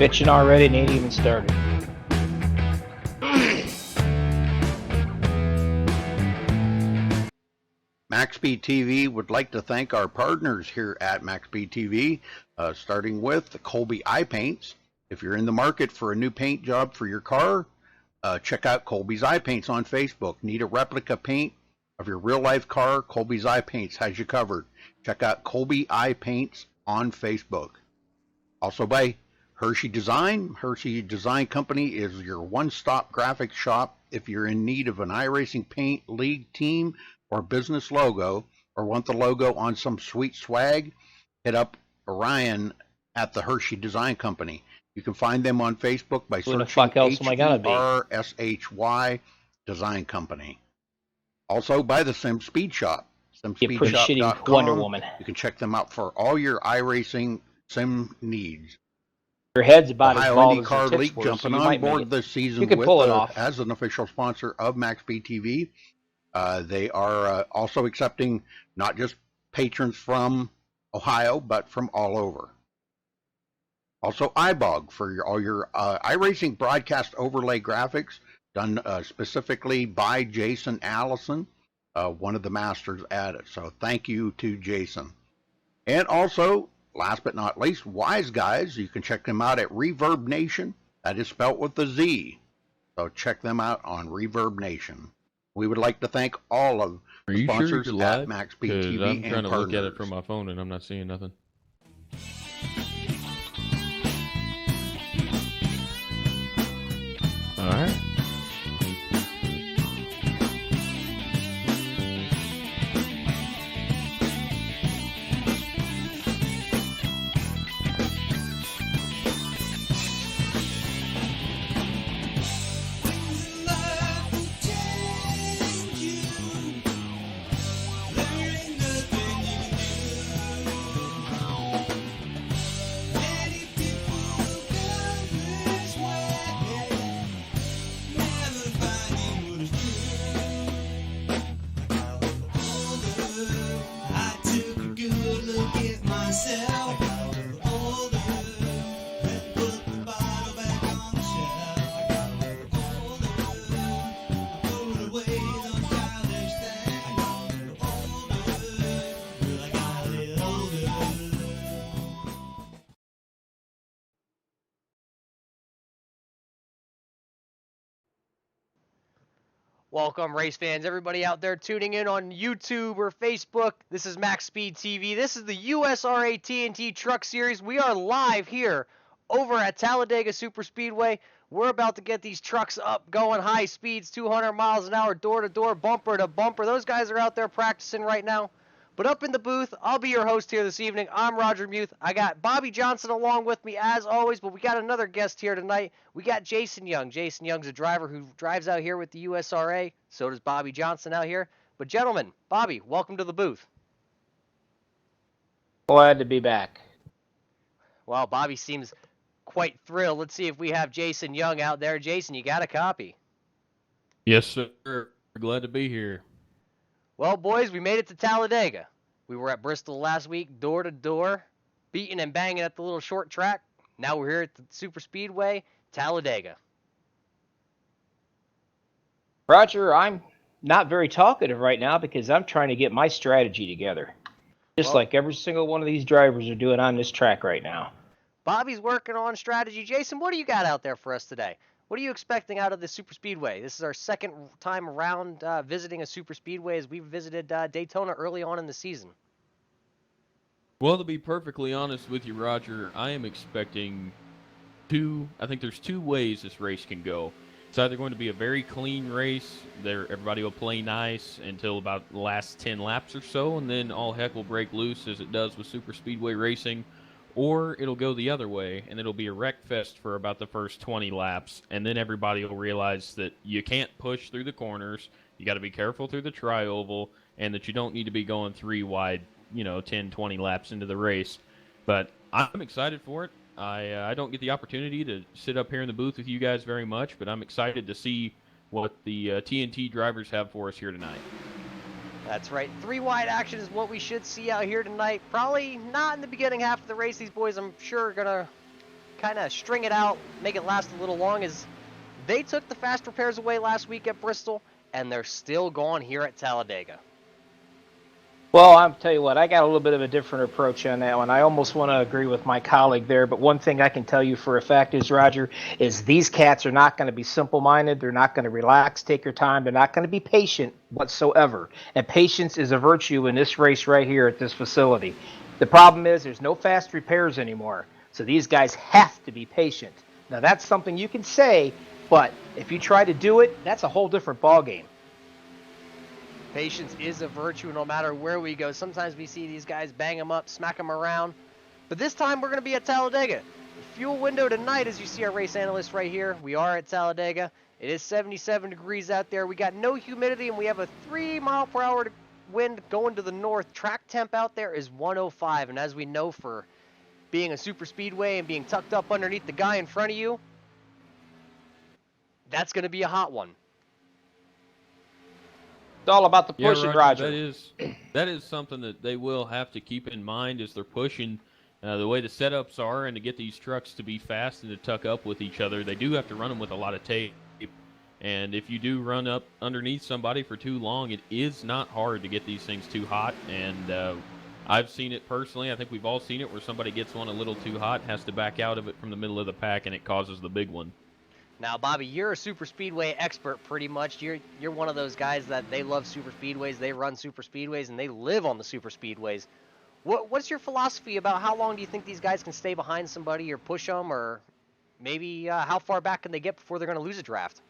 bitching already and ain't even started. MaxSpeedTV would like to thank our partners here at MaxSpeedTV, starting with the Colby Eye Paints. If you're in the market for a new paint job for your car, check out Colby's Eye Paints on Facebook. Need a replica paint of your real-life car? Colby's Eye Paints has you covered. Check out Colby Eye Paints on Facebook. Also by Hershey Design. Hershey Design Company is your one-stop graphics shop if you're in need of an iRacing paint, league, team, or business logo, or want the logo on some sweet swag. Hit up Orion at the Hershey Design Company. You can find them on Facebook by searching HERSHY Design Company. Also by the Sim Speed Shop, simspeedshop.com. Wonder Woman. You can check them out for all your iRacing sim needs. Your head's about Ohio as bald IndyCar as your League tips were, jumping so you on might board make it. this season You can with pull it off. as an official sponsor of MaxSpeedTV. They are also accepting not just patrons from Ohio, but from all over. Also, iBog for all your iRacing broadcast overlay graphics done specifically by Jason Allison, one of the masters at it. So thank you to Jason. And also, last but not least, Wise Guys. You can check them out at Reverb Nation. That is spelt with a Z. So check them out on Reverb Nation. We would like to thank all of the sponsors at MaxSpeedTV I'm trying and to partners. look at it from my phone and I'm not seeing nothing. All right. Welcome, race fans, everybody out there tuning in on YouTube or Facebook. This is MaxSpeedTV. This is the USRA TNT Truck Series. We are live here over at Talladega Superspeedway. We're about to get these trucks up, going high speeds, 200 miles an hour, door to door, bumper to bumper. Those guys are out there practicing right now. But up in the booth, I'll be your host here this evening. I'm Roger Muth. I got Bobby Johnson along with me as always, but we got another guest here tonight. We got Jason Young. Jason Young's a driver who drives out here with the USRA. So does Bobby Johnson out here. But gentlemen, Bobby, welcome to the booth. Glad to be back. Wow, Bobby seems quite thrilled. Let's see if we have Jason Young out there. Jason, you got a copy? Yes, sir. Glad to be here. Well, boys, we made it to Talladega. We were at Bristol last week, door to door, beating and banging at the little short track. Now we're here at the Super Speedway, Talladega. Roger, I'm not very talkative right now because I'm trying to get my strategy together. Just like every single one of these drivers are doing on this track right now. Bobby's working on strategy. Jason, what do you got out there for us today? What are you expecting out of the Super Speedway? This is our second time around visiting a Super Speedway as we visited Daytona early on in the season. Well, to be perfectly honest with you, Roger, I am expecting I think there's two ways this race can go. It's either going to be a very clean race, everybody will play nice until about the last 10 laps or so, and then all heck will break loose as it does with Super Speedway racing, or it'll go the other way, and it'll be a wreck fest for about the first 20 laps, and then everybody will realize that you can't push through the corners, you got to be careful through the tri-oval, and that you don't need to be going 3 wide, 10, 20 laps into the race. But I'm excited for it. I don't get the opportunity to sit up here in the booth with you guys very much, but I'm excited to see what the TNT drivers have for us here tonight. That's right. 3 wide action is what we should see out here tonight. Probably not in the beginning half of the race. These boys, I'm sure, are going to kind of string it out, make it last a little long, is they took the fast repairs away last week at Bristol, and they're still gone here at Talladega. Well, I'll tell you what, I got a little bit of a different approach on that one. I almost want to agree with my colleague there, but one thing I can tell you for a fact is, Roger, is these cats are not going to be simple-minded. They're not going to relax, take your time. They're not going to be patient whatsoever. And patience is a virtue in this race right here at this facility. The problem is there's no fast repairs anymore, so these guys have to be patient. Now, that's something you can say, but if you try to do it, that's a whole different ballgame. Patience is a virtue no matter where we go. Sometimes we see these guys bang them up, smack them around. But this time we're going to be at Talladega. The fuel window tonight, as you see our race analyst right here, we are at Talladega. It is 77 degrees out there. We got no humidity, and we have a 3-mile-per-hour wind going to the north. Track temp out there is 105, and as we know, for being a super speedway and being tucked up underneath the guy in front of you, that's going to be a hot one. It's all about the pushing, yeah, Roger. That is something that they will have to keep in mind as they're pushing. The way the setups are, and to get these trucks to be fast and to tuck up with each other, they do have to run them with a lot of tape. And if you do run up underneath somebody for too long, it is not hard to get these things too hot. And I've seen it personally. I think we've all seen it where somebody gets one a little too hot, has to back out of it from the middle of the pack, and it causes the big one. Now, Bobby, you're a super speedway expert pretty much. You're one of those guys that they love super speedways, they run super speedways, and they live on the super speedways. What's your philosophy about how long do you think these guys can stay behind somebody or push them, or maybe how far back can they get before they're going to lose a draft?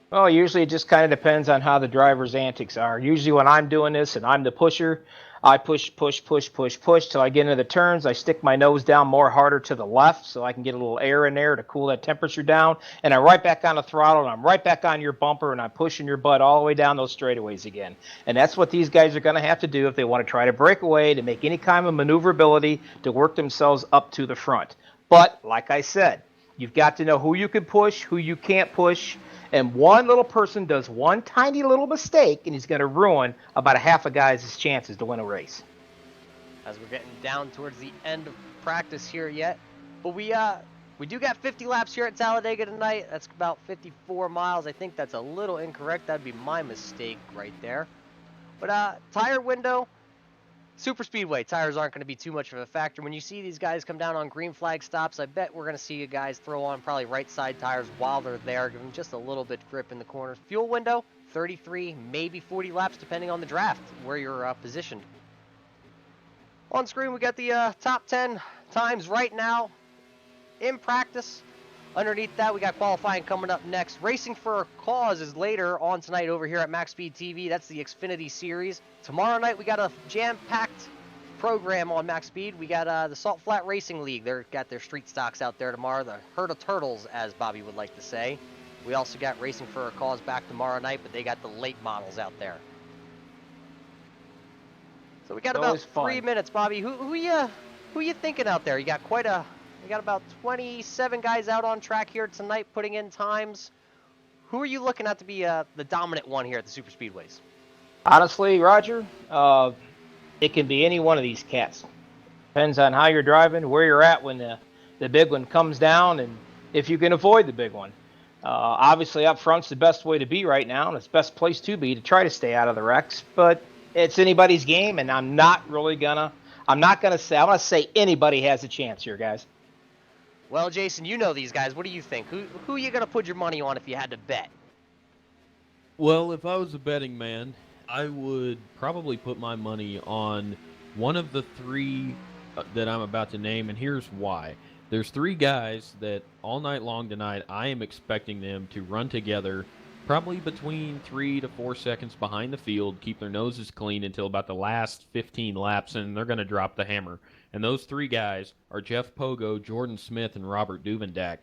Well, usually it just kind of depends on how the driver's antics are. Usually when I'm doing this and I'm the pusher, I push till I get into the turns. I stick my nose down more harder to the left so I can get a little air in there to cool that temperature down. And I'm right back on the throttle, and I'm right back on your bumper, and I'm pushing your butt all the way down those straightaways again. And that's what these guys are going to have to do if they want to try to break away, to make any kind of maneuverability, to work themselves up to the front. But, like I said, you've got to know who you can push, who you can't push. And one little person does one tiny little mistake, and he's going to ruin about a half a guy's chances to win a race. As we're getting down towards the end of practice here yet. But we do got 50 laps here at Talladega tonight. That's about 54 miles. I think that's a little incorrect. That'd be my mistake right there. But tire window, super speedway. Tires aren't going to be too much of a factor. When you see these guys come down on green flag stops, I bet we're going to see you guys throw on probably right side tires while they're there, give them just a little bit grip in the corners. Fuel window, 33, maybe 40 laps depending on the draft, where you're positioned. On screen, we got the top 10 times right now in practice. Underneath that, we got qualifying coming up next. Racing for a Cause is later on tonight over here at MaxSpeedTV. That's the Xfinity Series. Tomorrow night, we got a jam-packed program on MaxSpeed. We got the Salt Flat Racing League. They've got their street stocks out there tomorrow. The herd of turtles, as Bobby would like to say. We also got Racing for a Cause back tomorrow night, but they got the late models out there. So we got about 3 minutes, Bobby. Who you thinking out there? You got we got about 27 guys out on track here tonight putting in times. Who are you looking at to be the dominant one here at the super speedways? Honestly, Roger, it can be any one of these cats. Depends on how you're driving, where you're at when the big one comes down, and if you can avoid the big one. Obviously, up front's the best way to be right now, and it's the best place to be to try to stay out of the wrecks. But it's anybody's game, and I'm not gonna say anybody has a chance here, guys. Well, Jason, you know these guys. What do you think? Who are you going to put your money on if you had to bet? Well, if I was a betting man, I would probably put my money on one of the three that I'm about to name, and here's why. There's three guys that all night long tonight, I am expecting them to run together probably between 3 to 4 seconds behind the field, keep their noses clean until about the last 15 laps, and they're going to drop the hammer. And those three guys are Jeff Pogo, Jordan Smith, and Robert Duvendak.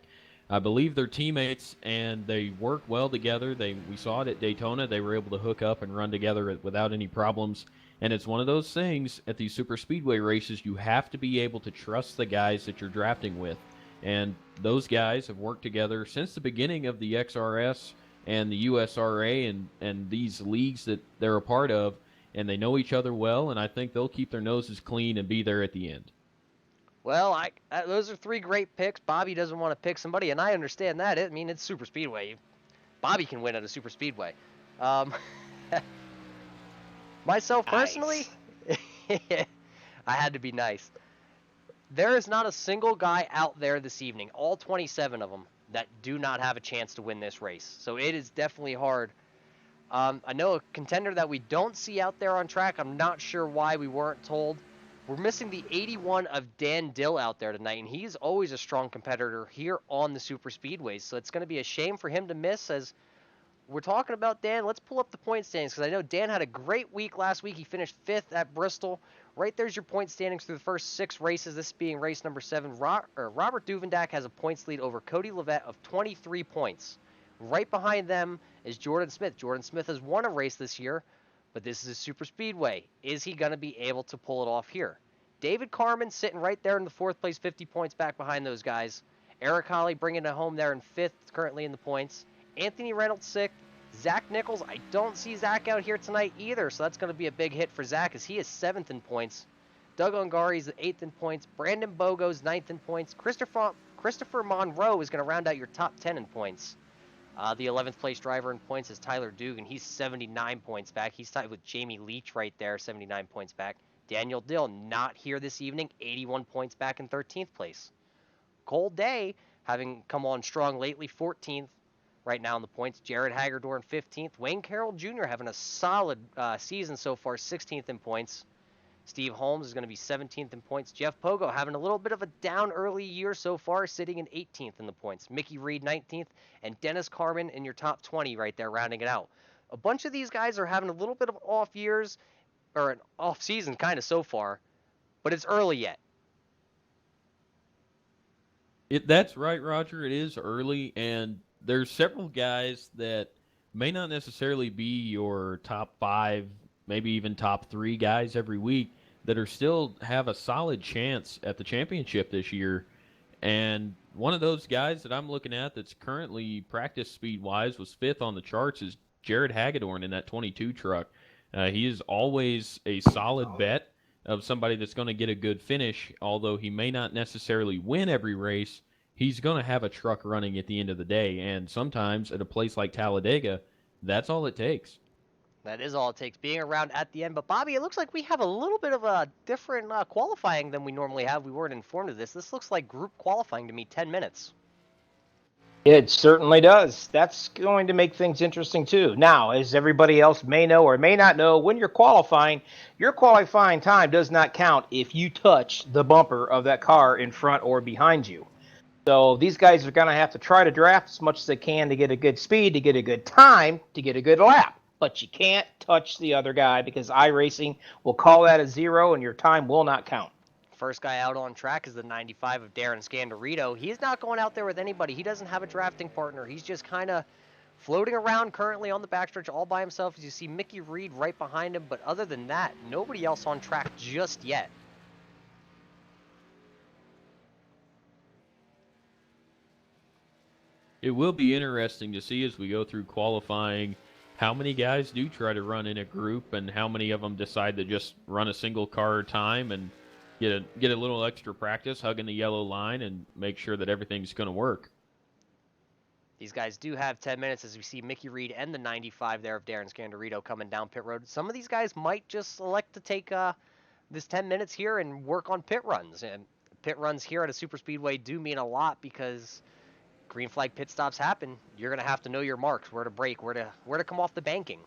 I believe they're teammates, and they work well together. We saw it at Daytona. They were able to hook up and run together without any problems. And it's one of those things at these super speedway races, you have to be able to trust the guys that you're drafting with. And those guys have worked together since the beginning of the XRS and the USRA and these leagues that they're a part of. And they know each other well, and I think they'll keep their noses clean and be there at the end. Well, those are three great picks. Bobby doesn't want to pick somebody, and I understand that. I mean, it's super speedway. Bobby can win at a super speedway. Um, myself personally, Nice. I had to be nice. There is not a single guy out there this evening, all 27 of them, that do not have a chance to win this race. So it is definitely hard. I know a contender that we don't see out there on track. I'm not sure why we weren't told. We're missing the 81 of Dan Dill out there tonight, and he's always a strong competitor here on the super speedways. So it's going to be a shame for him to miss. As we're talking about Dan, let's pull up the point standings, because I know Dan had a great week last week. He finished 5th at Bristol. Right there's your point standings through the first 6 races, this being race number 7. Robert Duvendak has a points lead over Cody Levet of 23 points. Right behind them is Jordan Smith. Jordan Smith has won a race this year, but this is a super speedway. Is he going to be able to pull it off here? David Carmen sitting right there in the 4th place, 50 points back behind those guys. Eric Holly bringing it home there in 5th, currently in the points. Anthony Reynolds 6th. Zach Nichols, I don't see Zach out here tonight either, so that's going to be a big hit for Zach, as he is 7th in points. Doug Ongari's 8th in points. Brandon Bogo's 9th in points. Christopher Monroe is going to round out your top 10 in points. The 11th place driver in points is Tyler Dugan. He's 79 points back. He's tied with Jamie Leach right there, 79 points back. Daniel Dill not here this evening, 81 points back in 13th place. Cole Day, having come on strong lately, 14th right now in the points. Jared Hagerdorn 15th. Wayne Carroll Jr. having a solid season so far, 16th in points. Steve Holmes is going to be 17th in points. Jeff Pogo having a little bit of a down early year so far, sitting in 18th in the points. Mickey Reed 19th, and Dennis Carmen in your top 20 right there, rounding it out. A bunch of these guys are having a little bit of off years, or an off season kind of so far, but it's early yet. That's right, Roger. It is early, and there's several guys that may not necessarily be your top 5, maybe even top 3 guys every week that are still have a solid chance at the championship this year. And one of those guys that I'm looking at that's currently practice speed-wise was 5th on the charts is Jared Hagedorn in that 22 truck. He is always a solid bet of somebody that's going to get a good finish, although he may not necessarily win every race. He's going to have a truck running at the end of the day, and sometimes at a place like Talladega, that's all it takes. That is all it takes, being around at the end. But, Bobby, it looks like we have a little bit of a different qualifying than we normally have. We weren't informed of this. This looks like group qualifying to me, 10 minutes. It certainly does. That's going to make things interesting, too. Now, as everybody else may know or may not know, when you're qualifying, your qualifying time does not count if you touch the bumper of that car in front or behind you. So these guys are going to have to try to draft as much as they can to get a good speed, to get a good time, to get a good lap. But you can't touch the other guy, because iRacing will call that a 0 and your time will not count. First guy out on track is the 95 of Darren Scandarito. He's not going out there with anybody. He doesn't have a drafting partner. He's just kind of floating around currently on the backstretch all by himself, as you see Mickey Reed right behind him. But other than that, nobody else on track just yet. It will be interesting to see as we go through qualifying how many guys do try to run in a group and how many of them decide to just run a single car time and get a little extra practice hugging the yellow line and make sure that everything's going to work. These guys do have 10 minutes, as we see Mickey Reed and the 95 there of Darren Scandarito coming down pit road. Some of these guys might just select to take this 10 minutes here and work on pit runs. And pit runs here at a super speedway do mean a lot, because green flag pit stops happen. You're going to have to know your marks, where to brake, where to come off the banking.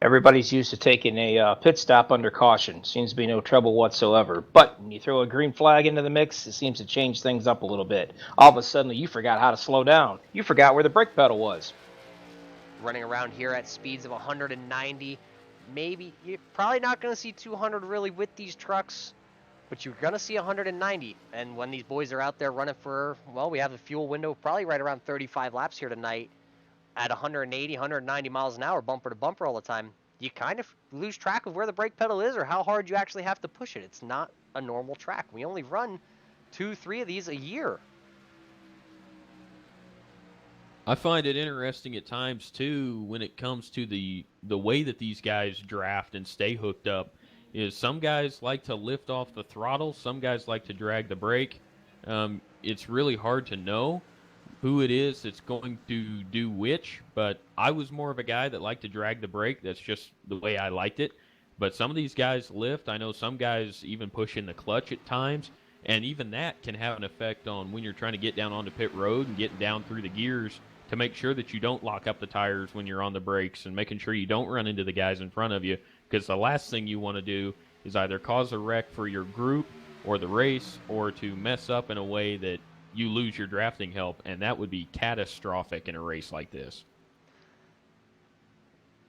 Everybody's used to taking a pit stop under caution. Seems to be no trouble whatsoever. But when you throw a green flag into the mix, it seems to change things up a little bit. All of a sudden, you forgot how to slow down. You forgot where the brake pedal was. Running around here at speeds of 190. Maybe you're probably not going to see 200 really with these trucks, but you're going to see 190. And when these boys are out there running for, well, we have a fuel window probably right around 35 laps here tonight at 180, 190 miles an hour, bumper to bumper all the time. You kind of lose track of where the brake pedal is or how hard you actually have to push it. It's not a normal track. We only run 2-3 of these a year. I find it interesting at times, too, when it comes to the way that these guys draft and stay hooked up. is some guys like to lift off the throttle, some guys like to drag the brake. It's really hard to know who it is that's going to do which, but I was more of a guy that liked to drag the brake. That's just the way I liked it. But some of these guys lift. I know some guys even push in the clutch at times, and even that can have an effect on when you're trying to get down onto pit road and getting down through the gears to make sure that you don't lock up the tires when you're on the brakes and making sure you don't run into the guys in front of you, because the last thing you want to do is either cause a wreck for your group or the race, or to mess up in a way that you lose your drafting help, and that would be catastrophic in a race like this.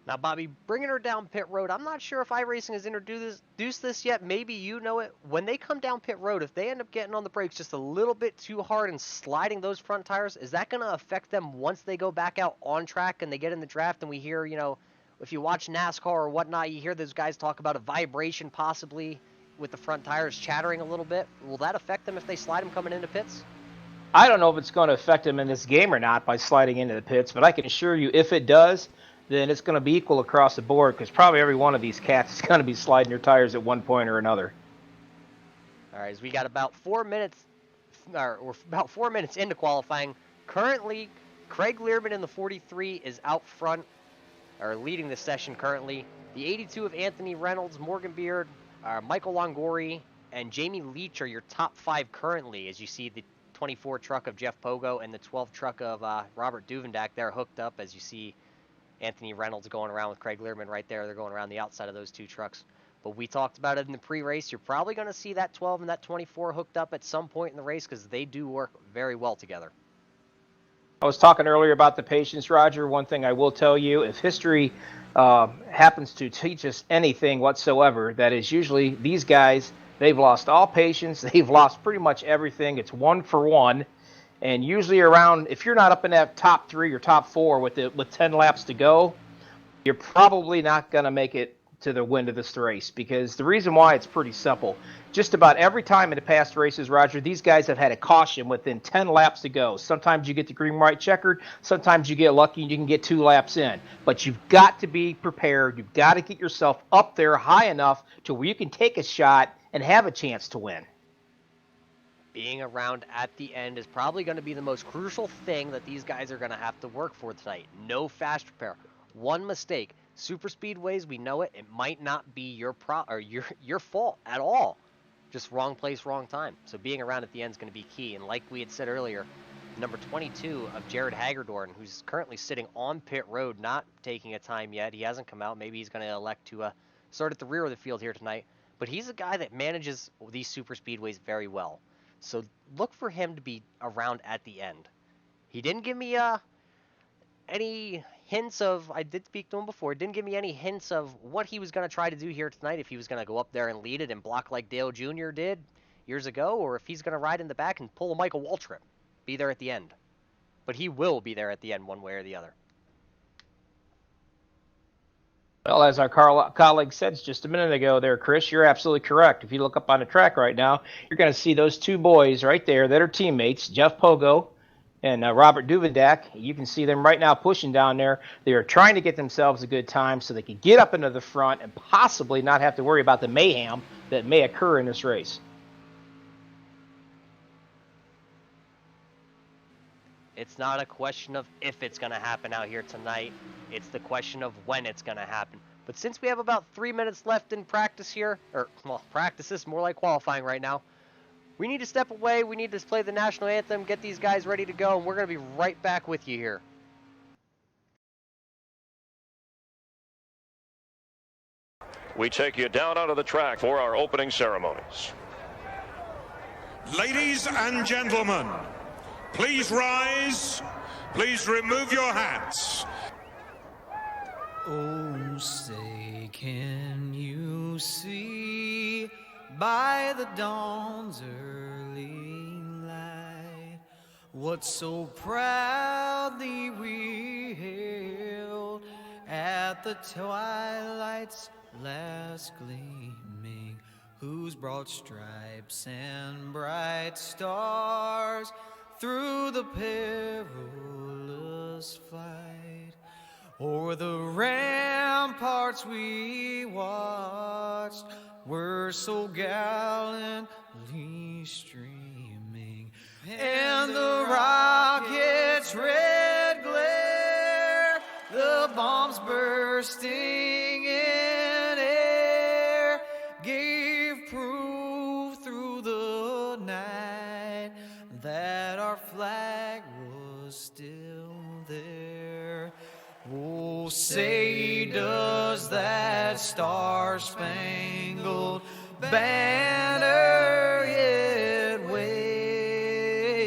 Now, Bobby, bringing her down pit road, I'm not sure if iRacing has introduced this yet. Maybe you know it. When they come down pit road, if they end up getting on the brakes just a little bit too hard and sliding those front tires, is that going to affect them once they go back out on track and they get in the draft? And we hear, you know, if you watch NASCAR or whatnot, you hear those guys talk about a vibration possibly with the front tires chattering a little bit. Will that affect them if they slide them coming into pits? I don't know if it's going to affect them in this game or not by sliding into the pits, but I can assure you if it does, then it's going to be equal across the board, because probably every one of these cats is going to be sliding their tires at one point or another. All right, as we got about 4 minutes, or we're about 4 minutes into qualifying. Currently, Craig Learman in the 43 is out front, or leading the session currently. The 82 of Anthony Reynolds, Morgan Beard, Michael Longori, and Jamie Leach are your top 5 currently, as you see the 24 truck of Jeff Pogo and the 12 truck of Robert Duvendak there hooked up, as you see Anthony Reynolds going around with Craig Learman right there. They're going around the outside of those 2 trucks. But we talked about it in the pre-race. You're probably going to see that 12 and that 24 hooked up at some point in the race, because they do work very well together. I was talking earlier about the patience, Roger. One thing I will tell you, if history happens to teach us anything whatsoever, that is usually these guys, they've lost all patience. They've lost pretty much everything. It's 1 for 1. And usually around, if you're not up in that top 3 or top 4 with 10 laps to go, you're probably not going to make it to the win of this race, because the reason why, it's pretty simple. Just about every time in the past races, Roger, these guys have had a caution within 10 laps to go. Sometimes you get the green, white, checkered. Sometimes you get lucky and you can get 2 laps in. But you've got to be prepared. You've got to get yourself up there high enough to where you can take a shot and have a chance to win. Being around at the end is probably going to be the most crucial thing that these guys are going to have to work for tonight. No fast repair. One mistake. Super speedways, we know it. It might not be your fault at all. Just wrong place, wrong time. So being around at the end is going to be key. And like we had said earlier, number 22 of Jared Hagerdorn, who's currently sitting on pit road, not taking a time yet. He hasn't come out. Maybe he's going to elect to start at the rear of the field here tonight. But he's a guy that manages these super speedways very well. So look for him to be around at the end. He didn't give me any hints of, I did speak to him before, didn't give me any hints of what he was going to try to do here tonight, if he was going to go up there and lead it and block like Dale Jr. did years ago, or if he's going to ride in the back and pull a Michael Waltrip, be there at the end. But he will be there at the end one way or the other. Well, as our colleague said just a minute ago there, Chris, you're absolutely correct. If you look up on the track right now, you're going to see those 2 boys right there that are teammates, Jeff Pogo and Robert Duvendak. You can see them right now pushing down there. They are trying to get themselves a good time so they can get up into the front and possibly not have to worry about the mayhem that may occur in this race. It's not a question of if it's going to happen out here tonight. It's the question of when it's going to happen. But since we have about 3 minutes left in practice here, or, well, practice is more like qualifying right now, we need to step away. We need to play the national anthem, get these guys ready to go, and we're going to be right back with you here. We take you down onto the track for our opening ceremonies. Ladies and gentlemen, please rise. Please remove your hats. Oh, say, can you see by the dawn's early light what so proudly we hailed at the twilight's last gleaming, whose broad stripes and bright stars through the perilous fight o'er the ramparts we watched were so gallantly streaming, and the rocket's red glare, the bombs bursting in air, gave proof through the night that our flag was still there. Oh, say does that star-spangled banner yet wave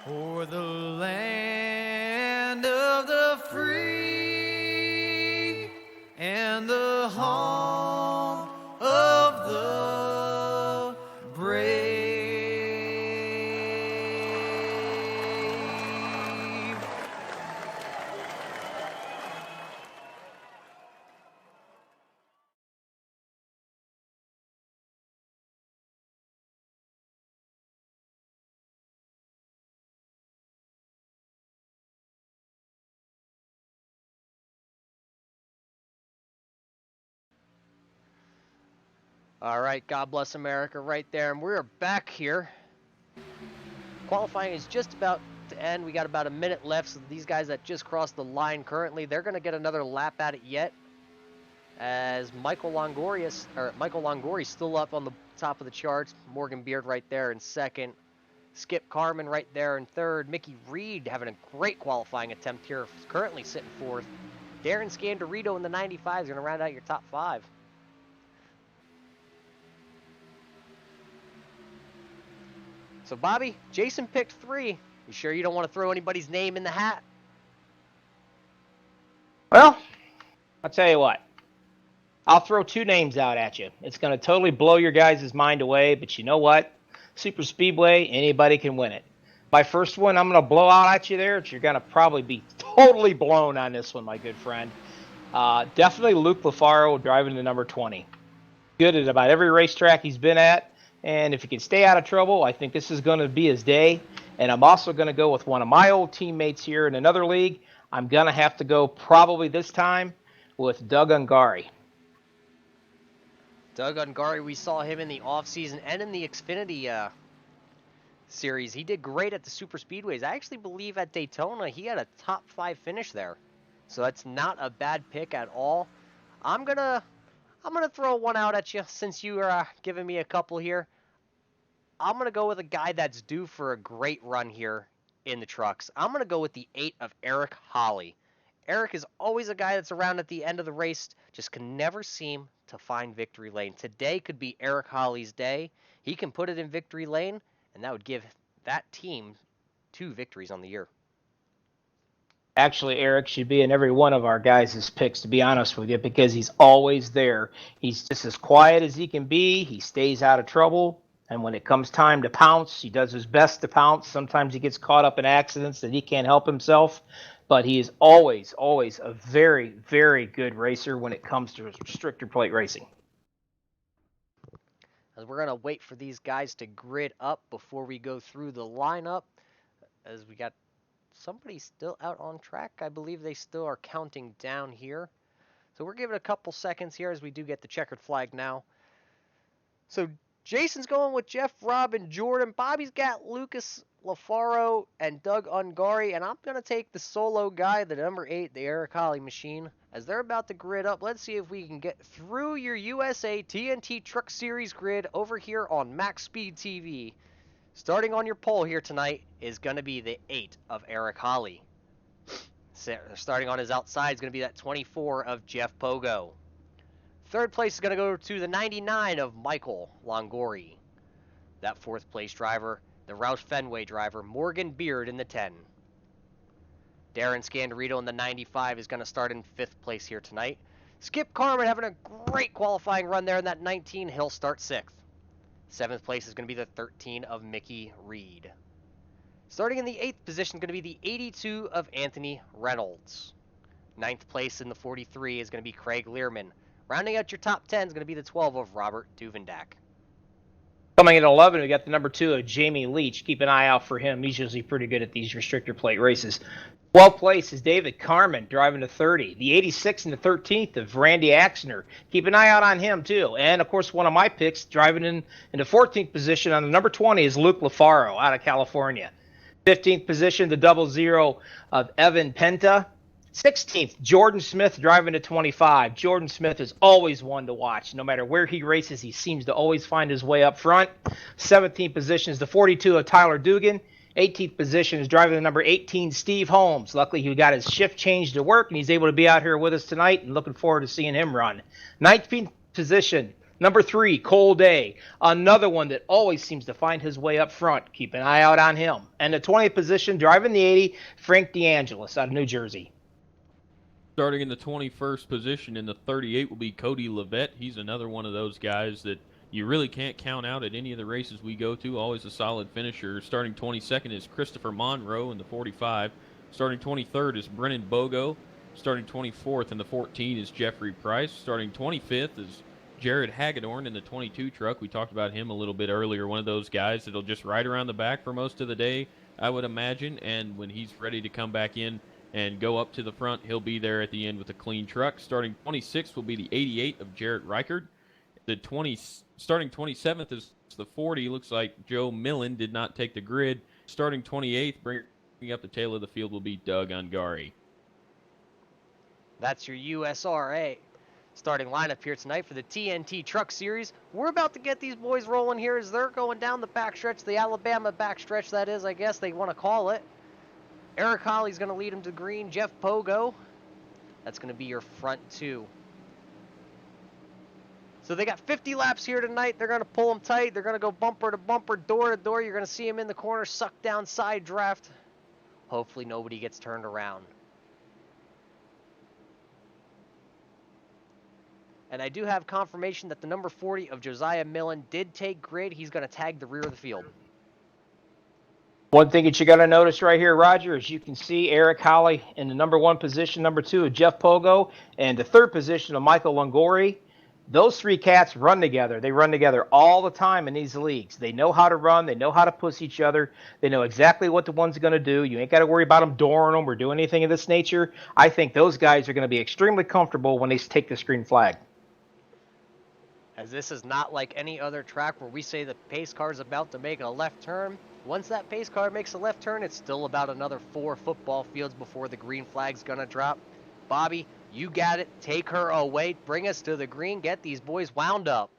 o'er the land of the free and the home of the brave. All right, God bless America right there. And we're back here. Qualifying is just about to end. We got about a minute left. So these guys that just crossed the line currently, they're going to get another lap at it yet. As Michael Longori's still up on the top of the charts. Morgan Beard right there in second. Skip Carmen right there in third. Mickey Reed having a great qualifying attempt here, currently sitting fourth. Darren Scandarito in the 95 is going to round out your top five. So, Bobby, Jason picked 3. You sure you don't want to throw anybody's name in the hat? Well, I'll tell you what. I'll throw 2 names out at you. It's going to totally blow your guys' mind away, but you know what? Super Speedway, anybody can win it. My first one I'm going to blow out at you there, you're going to probably be totally blown on this one, my good friend. Definitely Luke LaFaro driving the number 20. Good at about every racetrack he's been at. And if he can stay out of trouble, I think this is going to be his day. And I'm also going to go with one of my old teammates here in another league. I'm going to have to go probably this time with Doug Ungari. Doug Ungari, we saw him in the offseason and in the Xfinity series. He did great at the super speedways. I actually believe at Daytona he had a top 5 finish there. So that's not a bad pick at all. I'm gonna throw one out at you since you are giving me a couple here. I'm going to go with a guy that's due for a great run here in the trucks. I'm going to go with the 8 of Eric Holly. Eric is always a guy that's around at the end of the race, just can never seem to find victory lane. Today could be Eric Holly's day. He can put it in victory lane, and that would give that team 2 victories on the year. Actually, Eric should be in every one of our guys' picks, to be honest with you, because he's always there. He's just as quiet as he can be. He stays out of trouble. And when it comes time to pounce, he does his best to pounce. Sometimes he gets caught up in accidents that he can't help himself. But he is always, always a very, very good racer when it comes to restrictor plate racing. As we're going to wait for these guys to grid up before we go through the lineup, as we got somebody still out on track. I believe they still are counting down here. So we're giving a couple seconds here as we do get the checkered flag now. So Jason's going with Jeff, Rob, and Jordan. Bobby's got Lucas LaFaro and Doug Ungari. And I'm going to take the solo guy, the number 8, the Eric Holly machine. As they're about to grid up, let's see if we can get through your USA TNT Truck Series grid over here on MaxSpeedTV. Starting on your pole here tonight is going to be the 8 of Eric Holly. Starting on his outside is going to be that 24 of Jeff Pogo. Third place is going to go to the 99 of Michael Longori. That 4th place driver, the Roush Fenway driver, Morgan Beard in the 10. Darren Scandarito in the 95 is going to start in 5th place here tonight. Skip Carmen having a great qualifying run there in that 19. He'll start 6th. 7th place is going to be the 13 of Mickey Reed. Starting in the 8th position is going to be the 82 of Anthony Reynolds. 9th place in the 43 is going to be Craig Learman. Rounding out your top 10 is going to be the 12 of Robert Duvendak. Coming in at 11, we got the number 2 of Jamie Leach. Keep an eye out for him. He's usually pretty good at these restrictor plate races. 12th place is David Carmen, driving to 30. The 86 and the 13th of Randy Axner. Keep an eye out on him, too. And, of course, one of my picks, driving in the 14th position on the number 20 is Luke LaFaro out of California. 15th position, the 00 of Evan Penta. 16th, Jordan Smith driving to 25. Jordan Smith is always one to watch. No matter where he races, he seems to always find his way up front. 17th position is the 42 of Tyler Dugan. 18th position is driving the number 18, Steve Holmes. Luckily, he got his shift changed to work, and he's able to be out here with us tonight, and looking forward to seeing him run. 19th position, number 3, Cole Day. Another one that always seems to find his way up front. Keep an eye out on him. And the 20th position, driving the 80, Frank DeAngelis out of New Jersey. Starting in the 21st position in the 38 will be Cody Levette. He's another one of those guys that you really can't count out at any of the races we go to. Always a solid finisher. Starting 22nd is Christopher Monroe in the 45. Starting 23rd is Brennan Bogo. Starting 24th in the 14 is Jeffrey Price. Starting 25th is Jared Hagedorn in the 22 truck. We talked about him a little bit earlier. One of those guys that'll just ride around the back for most of the day, I would imagine. And when he's ready to come back in and go up to the front, he'll be there at the end with a clean truck. Starting 26th will be the 88 of Jarrett Reichard. Starting 27th is the 40. Looks like Joe Millen did not take the grid. Starting 28th, bringing up the tail of the field, will be Doug Ungari. That's your USRA starting lineup here tonight for the TNT Truck Series. We're about to get these boys rolling here as they're going down the backstretch, the Alabama backstretch, that is, I guess they want to call it. Eric Holly's going to lead him to green. Jeff Pogo, that's going to be your front 2. So they got 50 laps here tonight. They're going to pull them tight. They're going to go bumper to bumper, door to door. You're going to see them in the corner, suck down, side draft. Hopefully nobody gets turned around. And I do have confirmation that the number 40 of Josiah Millen did take grid. He's going to tag the rear of the field. One thing that you got to notice right here, Roger, is you can see Eric Holly in the number 1 position, number 2 of Jeff Pogo, and the 3rd position of Michael Longori. Those 3 cats run together. They run together all the time in these leagues. They know how to run. They know how to push each other. They know exactly what the one's going to do. You ain't got to worry about them dooring them or doing anything of this nature. I think those guys are going to be extremely comfortable when they take the green flag. As this is not like any other track where we say the pace car is about to make a left turn. Once that pace car makes a left turn, it's still about another 4 football fields before the green flag's going to drop. Bobby, you got it. Take her away. Bring us to the green. Get these boys wound up.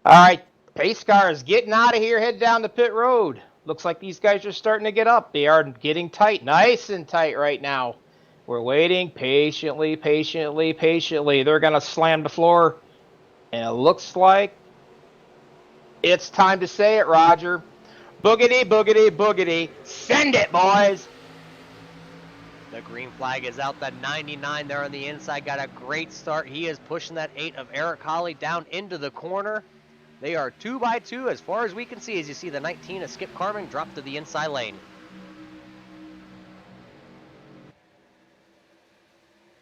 All right, pace car is getting out of here, head down the pit road. Looks like these guys are starting to get up. They are getting tight, nice and tight right now. We're waiting patiently, patiently, patiently. They're going to slam the floor. And it looks like it's time to say it, Roger. Boogity, boogity, boogity. Send it, boys. The green flag is out. That 99 there on the inside got a great start. He is pushing that 8 of Eric Holly down into the corner. They are 2 by 2 as far as we can see, as you see the 19 of Skip Carmen drop to the inside lane.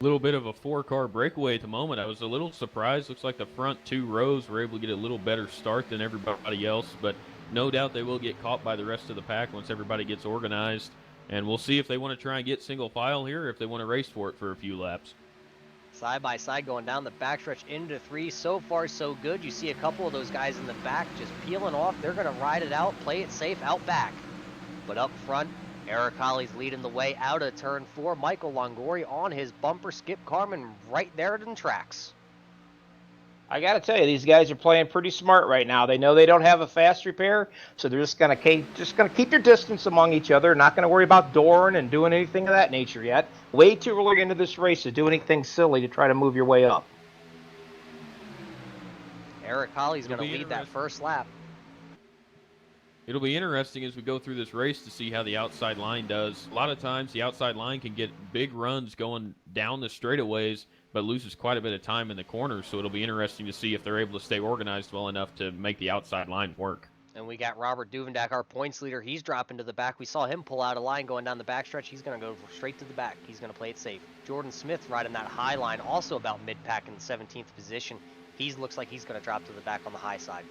A little bit of a 4-car breakaway at the moment. I was a little surprised. Looks like the front 2 rows were able to get a little better start than everybody else, but no doubt they will get caught by the rest of the pack once everybody gets organized. And we'll see if they want to try and get single file here or if they want to race for it for a few laps. Side by side going down the backstretch into 3. So far, so good. You see a couple of those guys in the back just peeling off. They're going to ride it out, play it safe out back. But up front, Eric Holly's leading the way out of turn 4. Michael Longori on his bumper. Skip Carmen right there in tracks. I got to tell you, these guys are playing pretty smart right now. They know they don't have a fast repair, so they're just going to keep their distance among each other. Not going to worry about dooring and doing anything of that nature yet. Way too early into this race to do anything silly to try to move your way up. Eric Holly's going to lead that first lap. It'll be interesting as we go through this race to see how the outside line does. A lot of times the outside line can get big runs going down the straightaways, but loses quite a bit of time in the corners, so it'll be interesting to see if they're able to stay organized well enough to make the outside line work. And we got Robert Duvendak, our points leader. He's dropping to the back. We saw him pull out a line going down the backstretch. He's going to go straight to the back. He's going to play it safe. Jordan Smith riding that high line, also about mid-pack in the 17th position. He looks like he's going to drop to the back on the high side.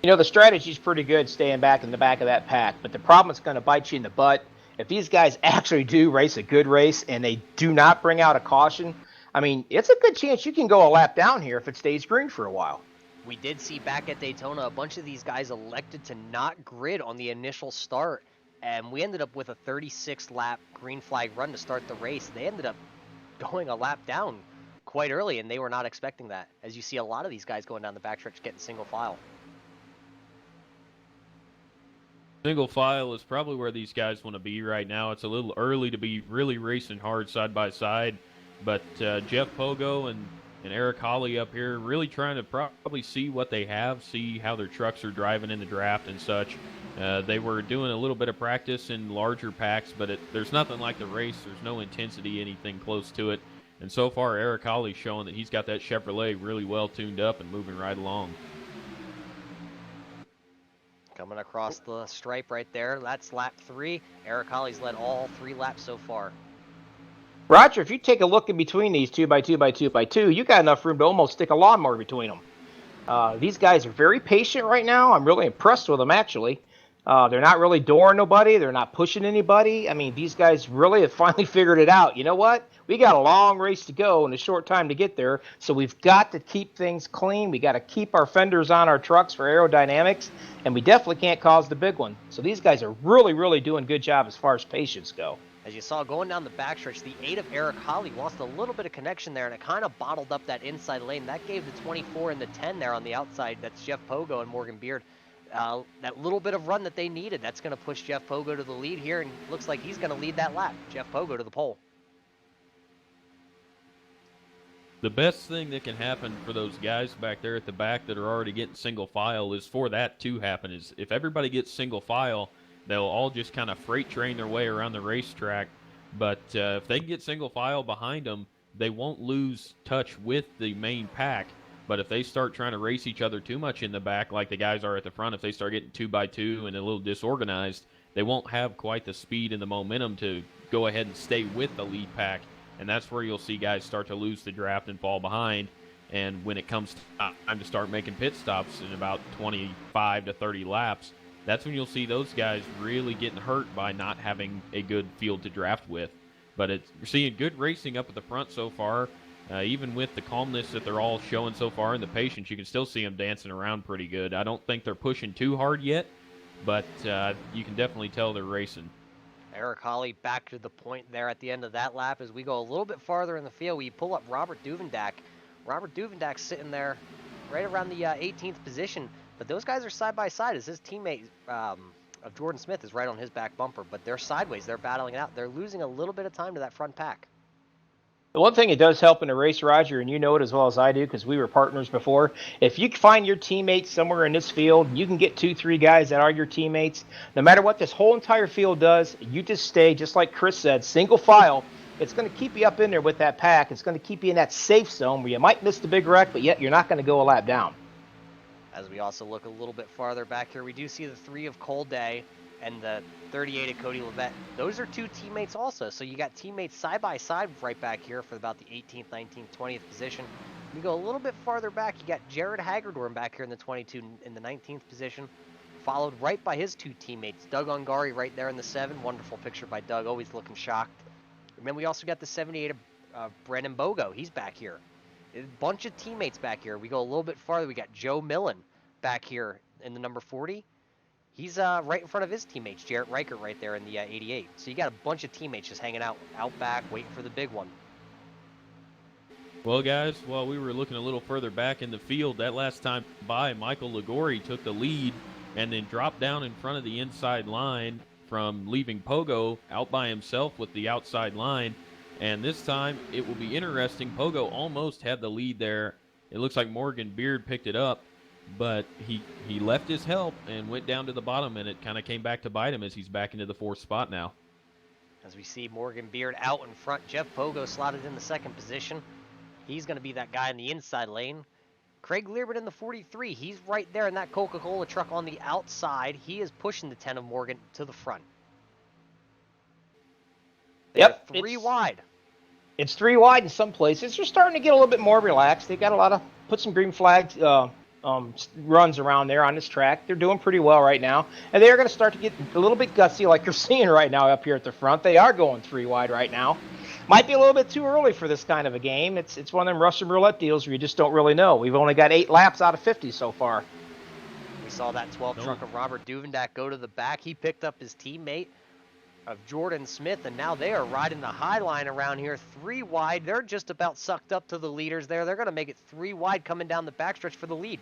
You know, the strategy's pretty good staying back in the back of that pack, but the problem is going to bite you in the butt. If these guys actually do race a good race and they do not bring out a caution, I mean, it's a good chance you can go a lap down here if it stays green for a while. We did see back at Daytona a bunch of these guys elected to not grid on the initial start, and we ended up with a 36-lap green flag run to start the race. They ended up going a lap down quite early, and they were not expecting that. As you see a lot of these guys going down the backstretch getting single file. Single file is probably where these guys want to be right now. It's a little early to be really racing hard side by side, but Jeff Pogo and Eric Holly up here really trying to probably see what they have, see how their trucks are driving in the draft and such. They were doing a little bit of practice in larger packs, but there's nothing like the race. There's no intensity, anything close to it. And so far, Eric Holly's showing that he's got that Chevrolet really well tuned up and moving right along. Coming across the stripe right there. That's lap 3. Eric Holly's led all 3 laps so far. Roger, if you take a look in between these 2x2x2x2, you got enough room to almost stick a lawnmower between them. These guys are very patient right now. I'm really impressed with them, actually. They're not really dooring nobody. They're not pushing anybody. I mean, these guys really have finally figured it out. You know what? We got a long race to go and a short time to get there, so we've got to keep things clean. We got to keep our fenders on our trucks for aerodynamics, and we definitely can't cause the big one. So these guys are really, really doing a good job as far as patience go. As you saw going down the backstretch, the 8 of Eric Holly lost a little bit of connection there, and it kind of bottled up that inside lane. That gave the 24 and the 10 there on the outside. That's Jeff Pogo and Morgan Beard. That little bit of run that they needed, that's going to push Jeff Pogo to the lead here, and looks like he's going to lead that lap. Jeff Pogo to the pole. The best thing that can happen for those guys back there at the back that are already getting single file is for that to happen. Is if everybody gets single file, they'll all just kind of freight train their way around the racetrack. But if they can get single file behind them, they won't lose touch with the main pack. But if they start trying to race each other too much in the back, like the guys are at the front, if they start getting 2x2 and a little disorganized, they won't have quite the speed and the momentum to go ahead and stay with the lead pack. And that's where you'll see guys start to lose the draft and fall behind. And when it comes time to start making pit stops in about 25 to 30 laps, that's when you'll see those guys really getting hurt by not having a good field to draft with. But you're seeing good racing up at the front so far. Even with the calmness that they're all showing so far and the patience, you can still see them dancing around pretty good. I don't think they're pushing too hard yet, but you can definitely tell they're racing. Eric Holly back to the point there at the end of that lap. As we go a little bit farther in the field, we pull up Robert Duvendak. Robert Duvendak's sitting there right around the 18th position, but those guys are side by side as his teammate of Jordan Smith is right on his back bumper, but they're sideways. They're battling it out. They're losing a little bit of time to that front pack. The one thing it does help in a race, Roger, and you know it as well as I do because we were partners before, if you find your teammates somewhere in this field, you can get 2-3 guys that are your teammates. No matter what this whole entire field does, you just stay, just like Chris said, single file. It's going to keep you up in there with that pack. It's going to keep you in that safe zone where you might miss the big wreck, but yet you're not going to go a lap down. As we also look a little bit farther back here, we do see the 3 of Cole Day and the 38 of Cody Levette. Those are 2 teammates also. So you got teammates side by side right back here for about the 18th, 19th, 20th position. You go a little bit farther back, you got Jared Hagerdorn back here in the 22 in the 19th position, followed right by his 2 teammates. Doug Ungari right there in the 7. Wonderful picture by Doug, always looking shocked. And then we also got the 78 of Brandon Bogo. He's back here. A bunch of teammates back here. We go a little bit farther. We got Joe Millen back here in the number 40. He's right in front of his teammates, Jarrett Reichert right there in the 88. So you got a bunch of teammates just hanging out back, waiting for the big one. Well, guys, while we were looking a little further back in the field, that last time by, Michael Ligori took the lead and then dropped down in front of the inside line from leaving Pogo out by himself with the outside line. And this time, it will be interesting. Pogo almost had the lead there. It looks like Morgan Beard picked it up, but he left his help and went down to the bottom, and it kind of came back to bite him as he's back into the 4th spot now. As we see Morgan Beard out in front, Jeff Pogo slotted in the 2nd position. He's going to be that guy in the inside lane. Craig Learman in the 43. He's right there in that Coca-Cola truck on the outside. He is pushing the 10 of Morgan to the front. Yep. 3 wide. It's 3 wide in some places. They're starting to get a little bit more relaxed. They got put some green flags runs around there on this track. They're doing pretty well right now, and they're going to start to get a little bit gutsy, like you're seeing right now up here at the front. They are going 3 wide right now. Might be a little bit too early for this kind of a game. It's one of them Russian roulette deals where you just don't really know. We've only got 8 laps out of 50 so far. We saw that 12 truck of Robert Duvendak go to the back. He picked up his teammate of Jordan Smith, and now they are riding the high line around here 3 wide. They're just about sucked up to the leaders there. They're going to make it 3 wide coming down the backstretch for the lead.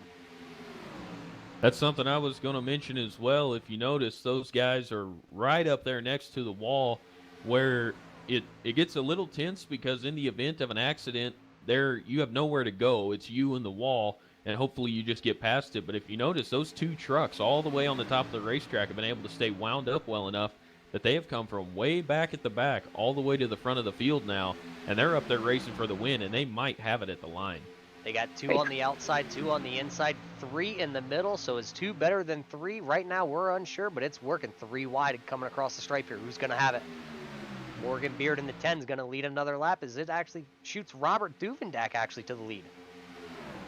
That's something I was going to mention as well. If you notice, those guys are right up there next to the wall where it gets a little tense, because in the event of an accident, there you have nowhere to go. It's you and the wall, and hopefully you just get past it. But if you notice, those 2 trucks all the way on the top of the racetrack have been able to stay wound up well enough that they have come from way back at the back all the way to the front of the field now, and they're up there racing for the win, and they might have it at the line. They got 2 on the outside, 2 on the inside, 3 in the middle. So is 2 better than 3? Right now we're unsure, but it's working 3 wide and coming across the stripe here. Who's going to have it? Morgan Beard in the 10 is going to lead another lap as it actually shoots Robert Duvendak actually to the lead.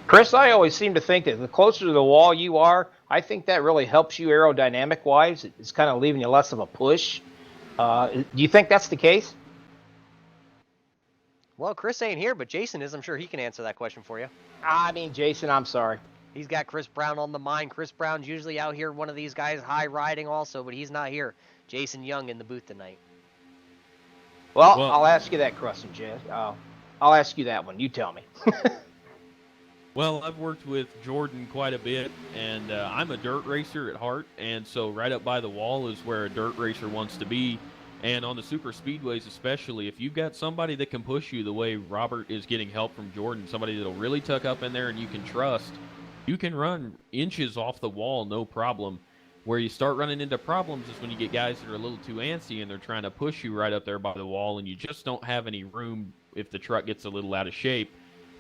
Chris, I always seem to think that the closer to the wall you are, I think that really helps you aerodynamic-wise. It's kind of leaving you less of a push. Do you think that's the case? Well, Chris ain't here, but Jason is. I'm sure he can answer that question for you. I mean, Jason, I'm sorry. He's got Chris Brown on the mind. Chris Brown's usually out here, one of these guys high riding also, but he's not here. Jason Young in the booth tonight. Well, I'll ask you that question, Jay. I'll ask you that one. You tell me. Well, I've worked with Jordan quite a bit, and I'm a dirt racer at heart, and so right up by the wall is where a dirt racer wants to be. And on the super speedways especially, if you've got somebody that can push you the way Robert is getting help from Jordan, somebody that'll really tuck up in there and you can trust, you can run inches off the wall, no problem. Where you start running into problems is when you get guys that are a little too antsy and they're trying to push you right up there by the wall, and you just don't have any room if the truck gets a little out of shape.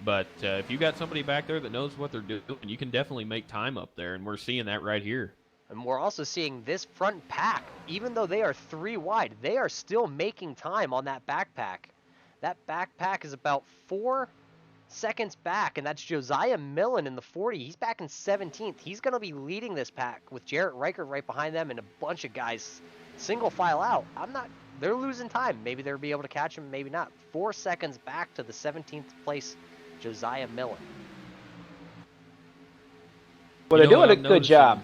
But if you got somebody back there that knows what they're doing, you can definitely make time up there, and we're seeing that right here. And we're also seeing this front pack, even though they are 3 wide, they are still making time on that backpack. That backpack is about 4 seconds back, and that's Josiah Millen in the 40. He's back in 17th. He's going to be leading this pack with Jarrett Reichert right behind them and a bunch of guys single file out. They're losing time. Maybe they'll be able to catch him, maybe not. 4 seconds back to the 17th place Josiah Millen. Well, they're doing a good job.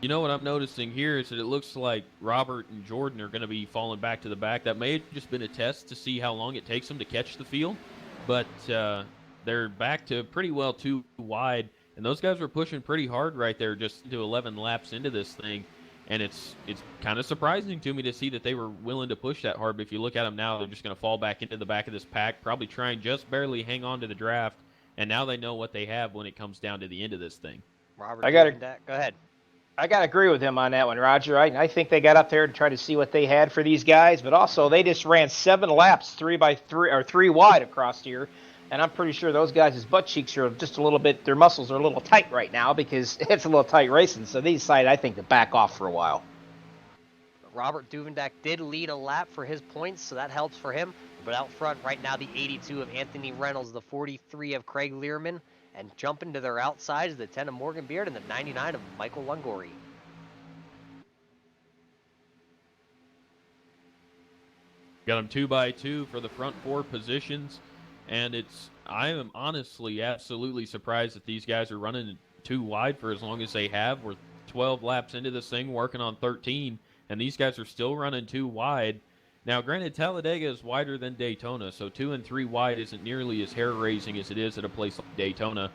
You know what I'm noticing here is that it looks like Robert and Jordan are going to be falling back to the back. That may have just been a test to see how long it takes them to catch the field, but they're back to pretty well 2 wide, and those guys were pushing pretty hard right there just into 11 laps into this thing, and it's kind of surprising to me to see that they were willing to push that hard. But if you look at them now, they're just going to fall back into the back of this pack, probably try and just barely hang on to the draft, and now they know what they have when it comes down to the end of this thing. Robert, go ahead. I got to agree with him on that one, Roger. I think they got up there to try to see what they had for these guys, but also they just ran 7 laps 3 wide across here, and I'm pretty sure those guys' butt cheeks are just a little bit, their muscles are a little tight right now because it's a little tight racing, so they decided, I think, to back off for a while. Robert Duvendak did lead a lap for his points, so that helps for him. But out front right now, the 82 of Anthony Reynolds, the 43 of Craig Learman, and jumping to their outsides, the 10 of Morgan Beard and the 99 of Michael Lungori. Got them 2x2 for the front 4 positions, and I am honestly absolutely surprised that these guys are running 2 wide for as long as they have. We're 12 laps into this thing, working on 13, and these guys are still running 2 wide. Now, granted, Talladega is wider than Daytona, so 2 and 3 wide isn't nearly as hair-raising as it is at a place like Daytona.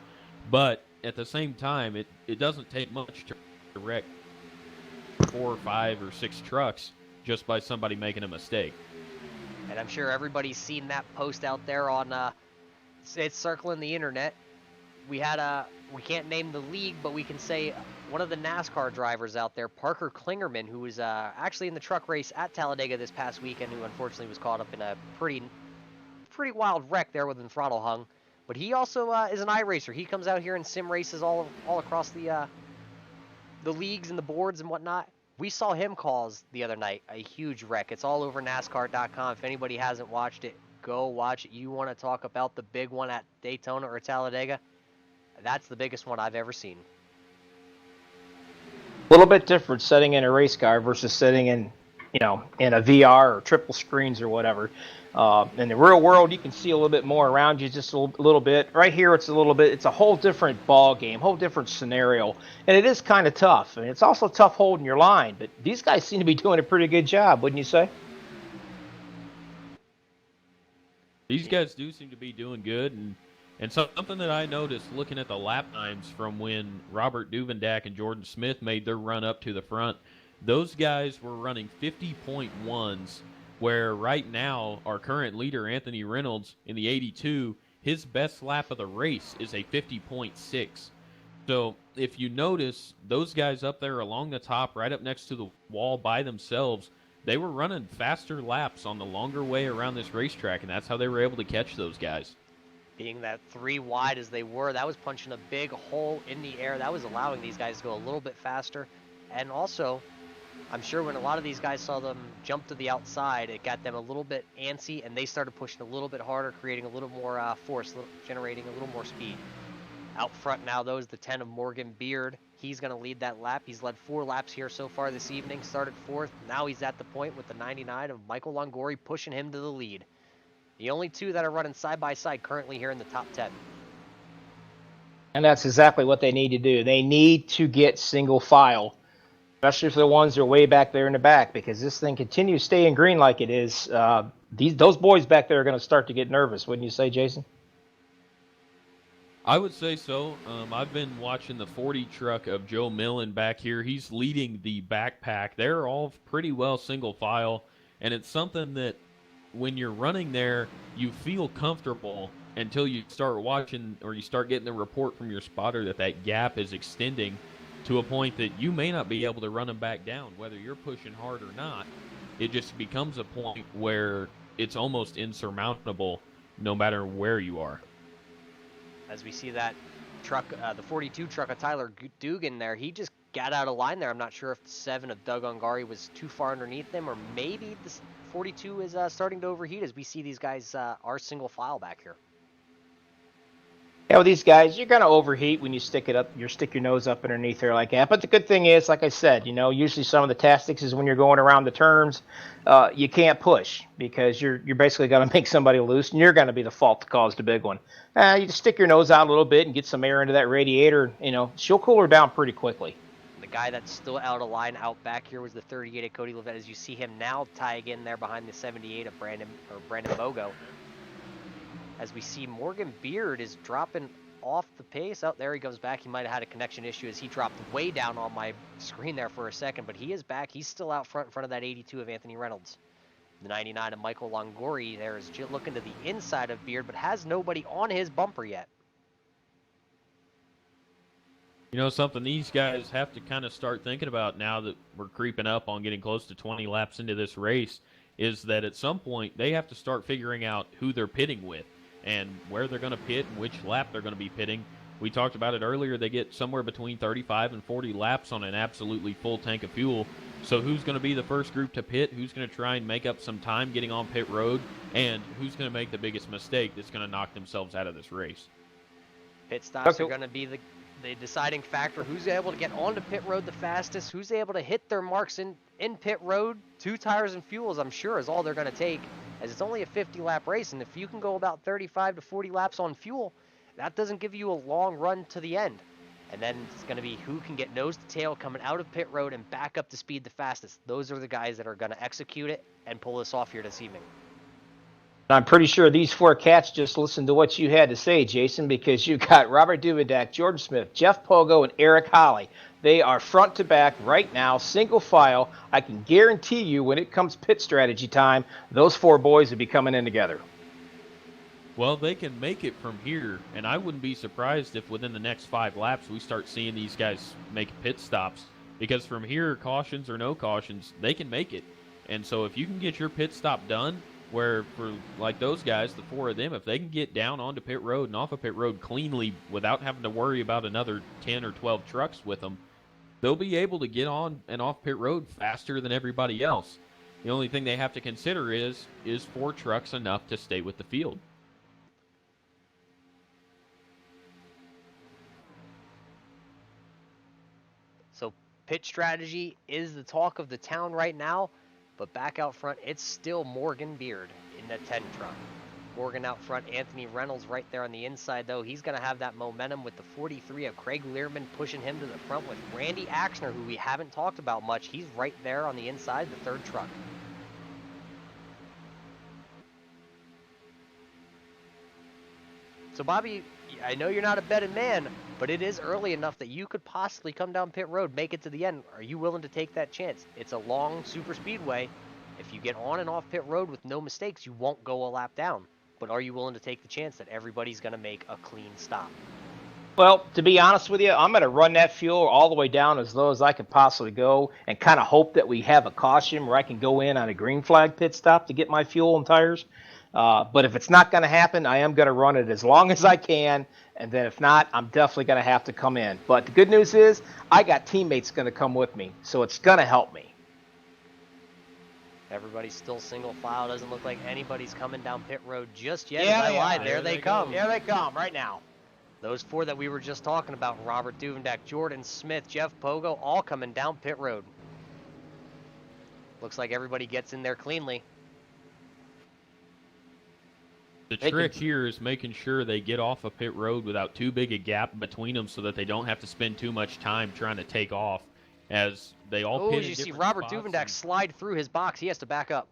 But at the same time, it doesn't take much to wreck 4, 5, or 6 trucks just by somebody making a mistake. And I'm sure everybody's seen that post out there on, it's circling the internet. We can't name the league, but we can say one of the NASCAR drivers out there, Parker Klingerman, who was actually in the truck race at Talladega this past weekend, who unfortunately was caught up in a pretty wild wreck there with the throttle hung. But he also is an iRacer. He comes out here and sim races all across the leagues and the boards and whatnot. We saw him cause the other night a huge wreck. It's all over NASCAR.com. If anybody hasn't watched it, go watch it. You want to talk about the big one at Daytona or Talladega? That's the biggest one I've ever seen. A little bit different setting in a race car versus sitting in, in a VR or triple screens or whatever. In the real world, you can see a little bit more around you, just a little bit. Right here, it's a whole different ball game, whole different scenario, and it is kind of tough. And it's also tough holding your line. But these guys seem to be doing a pretty good job, wouldn't you say? These guys do seem to be doing good, and something that I noticed looking at the lap times from when Robert Duvendak and Jordan Smith made their run up to the front, those guys were running 50.1s, where right now our current leader, Anthony Reynolds, in the 82, his best lap of the race is a 50.6. So if you notice, those guys up there along the top, right up next to the wall by themselves, they were running faster laps on the longer way around this racetrack, and that's how they were able to catch those guys. Being that 3 wide as they were, that was punching a big hole in the air. That was allowing these guys to go a little bit faster. And also, I'm sure when a lot of these guys saw them jump to the outside, it got them a little bit antsy, and they started pushing a little bit harder, creating a little more force, generating a little more speed. Out front now, though, is the 10 of Morgan Beard. He's going to lead that lap. He's led 4 laps here so far this evening, started 4th. Now he's at the point with the 99 of Michael Longoria pushing him to the lead. The only 2 that are running side by side currently here in the top 10. And that's exactly what they need to do. They need to get single file, especially for the ones that are way back there in the back, because this thing continues staying green like it is. Those boys back there are going to start to get nervous, wouldn't you say, Jason? I would say so. I've been watching the 40 truck of Joe Millen back here. He's leading the backpack. They're all pretty well single file, and it's something that when you're running there, you feel comfortable until you start watching or you start getting the report from your spotter that gap is extending to a point that you may not be able to run them back down, whether you're pushing hard or not. It just becomes a point where it's almost insurmountable no matter where you are. As we see that truck, the 42 truck of Tyler Dugan there, he just got out of line there. I'm not sure if the 7 of Doug Ungari was too far underneath him, or maybe the 42 is starting to overheat as we see these guys are single file back here. Yeah, with these guys, you're going to overheat when you stick your nose up underneath there like that. But the good thing is, like I said, usually some of the tactics is when you're going around the turns, you can't push because you're basically going to make somebody loose, and you're going to be the fault that caused the big one. You just stick your nose out a little bit and get some air into that radiator. She'll cool her down pretty quickly. The guy that's still out of line out back here was the 38 of Cody Levet. As you see him now tag in there behind the 78 of Brandon Bogo. As we see Morgan Beard is dropping off the pace. Oh, there he comes back. He might have had a connection issue as he dropped way down on my screen there for a second, but he is back. He's still out front in front of that 82 of Anthony Reynolds. The 99 of Michael Longoria there is looking to the inside of Beard, but has nobody on his bumper yet. Something these guys have to kind of start thinking about now that we're creeping up on getting close to 20 laps into this race is that at some point they have to start figuring out who they're pitting with and where they're going to pit and which lap they're going to be pitting. We talked about it earlier. They get somewhere between 35 and 40 laps on an absolutely full tank of fuel. So who's going to be the first group to pit? Who's going to try and make up some time getting on pit road? And who's going to make the biggest mistake that's going to knock themselves out of this race? Pit stops are going to be the deciding factor. Who's able to get onto pit road the fastest? Who's able to hit their marks in pit road? 2 tires and fuels, I'm sure, is all they're going to take, as it's only a 50-lap race. And if you can go about 35 to 40 laps on fuel, that doesn't give you a long run to the end. And then it's going to be who can get nose to tail coming out of pit road and back up to speed the fastest. Those are the guys that are going to execute it and pull this off here this evening. I'm pretty sure these 4 cats just listened to what you had to say, Jason, because you got Robert Duvendak, Jordan Smith, Jeff Pogo, and Eric Holly. They are front to back right now, single file. I can guarantee you when it comes pit strategy time, those 4 boys will be coming in together. Well, they can make it from here, and I wouldn't be surprised if within the next 5 laps we start seeing these guys make pit stops, because from here, cautions or no cautions, they can make it. And so if you can get your pit stop done, where for like those guys, the 4 of them, if they can get down onto pit road and off of pit road cleanly without having to worry about another 10 or 12 trucks with them, they'll be able to get on and off pit road faster than everybody else. The only thing they have to consider is 4 trucks enough to stay with the field? pit strategy is the talk of the town right now, but back out front, it's still Morgan Beard in that 10 truck. Morgan out front, Anthony Reynolds right there on the inside, though. He's going to have that momentum with the 43 of Craig Learman pushing him to the front with Randy Axner, who we haven't talked about much. He's right there on the inside, the 3rd truck. So, Bobby, I know you're not a betting man, but it is early enough that you could possibly come down pit road, make it to the end. Are you willing to take that chance? It's a long super speedway. If you get on and off pit road with no mistakes, you won't go a lap down. But are you willing to take the chance that everybody's going to make a clean stop? Well, to be honest with you, I'm going to run that fuel all the way down as low as I can possibly go and kind of hope that we have a caution where I can go in on a green flag pit stop to get my fuel and tires. But if it's not going to happen, I am going to run it as long as I can. And then if not, I'm definitely going to have to come in. But the good news is I got teammates going to come with me, so it's going to help me. Everybody's still single file. Doesn't look like anybody's coming down pit road just yet. Yeah, As I they lied. are. There they come. Here they come right now. Those 4 that we were just talking about, Robert Duvendak, Jordan Smith, Jeff Pogo, all coming down pit road. Looks like everybody gets in there cleanly. The trick here is making sure they get off a pit road without too big a gap between them so that they don't have to spend too much time trying to take off as they all pit in you see different Robert spots. Duvendak slide through his box. He has to back up.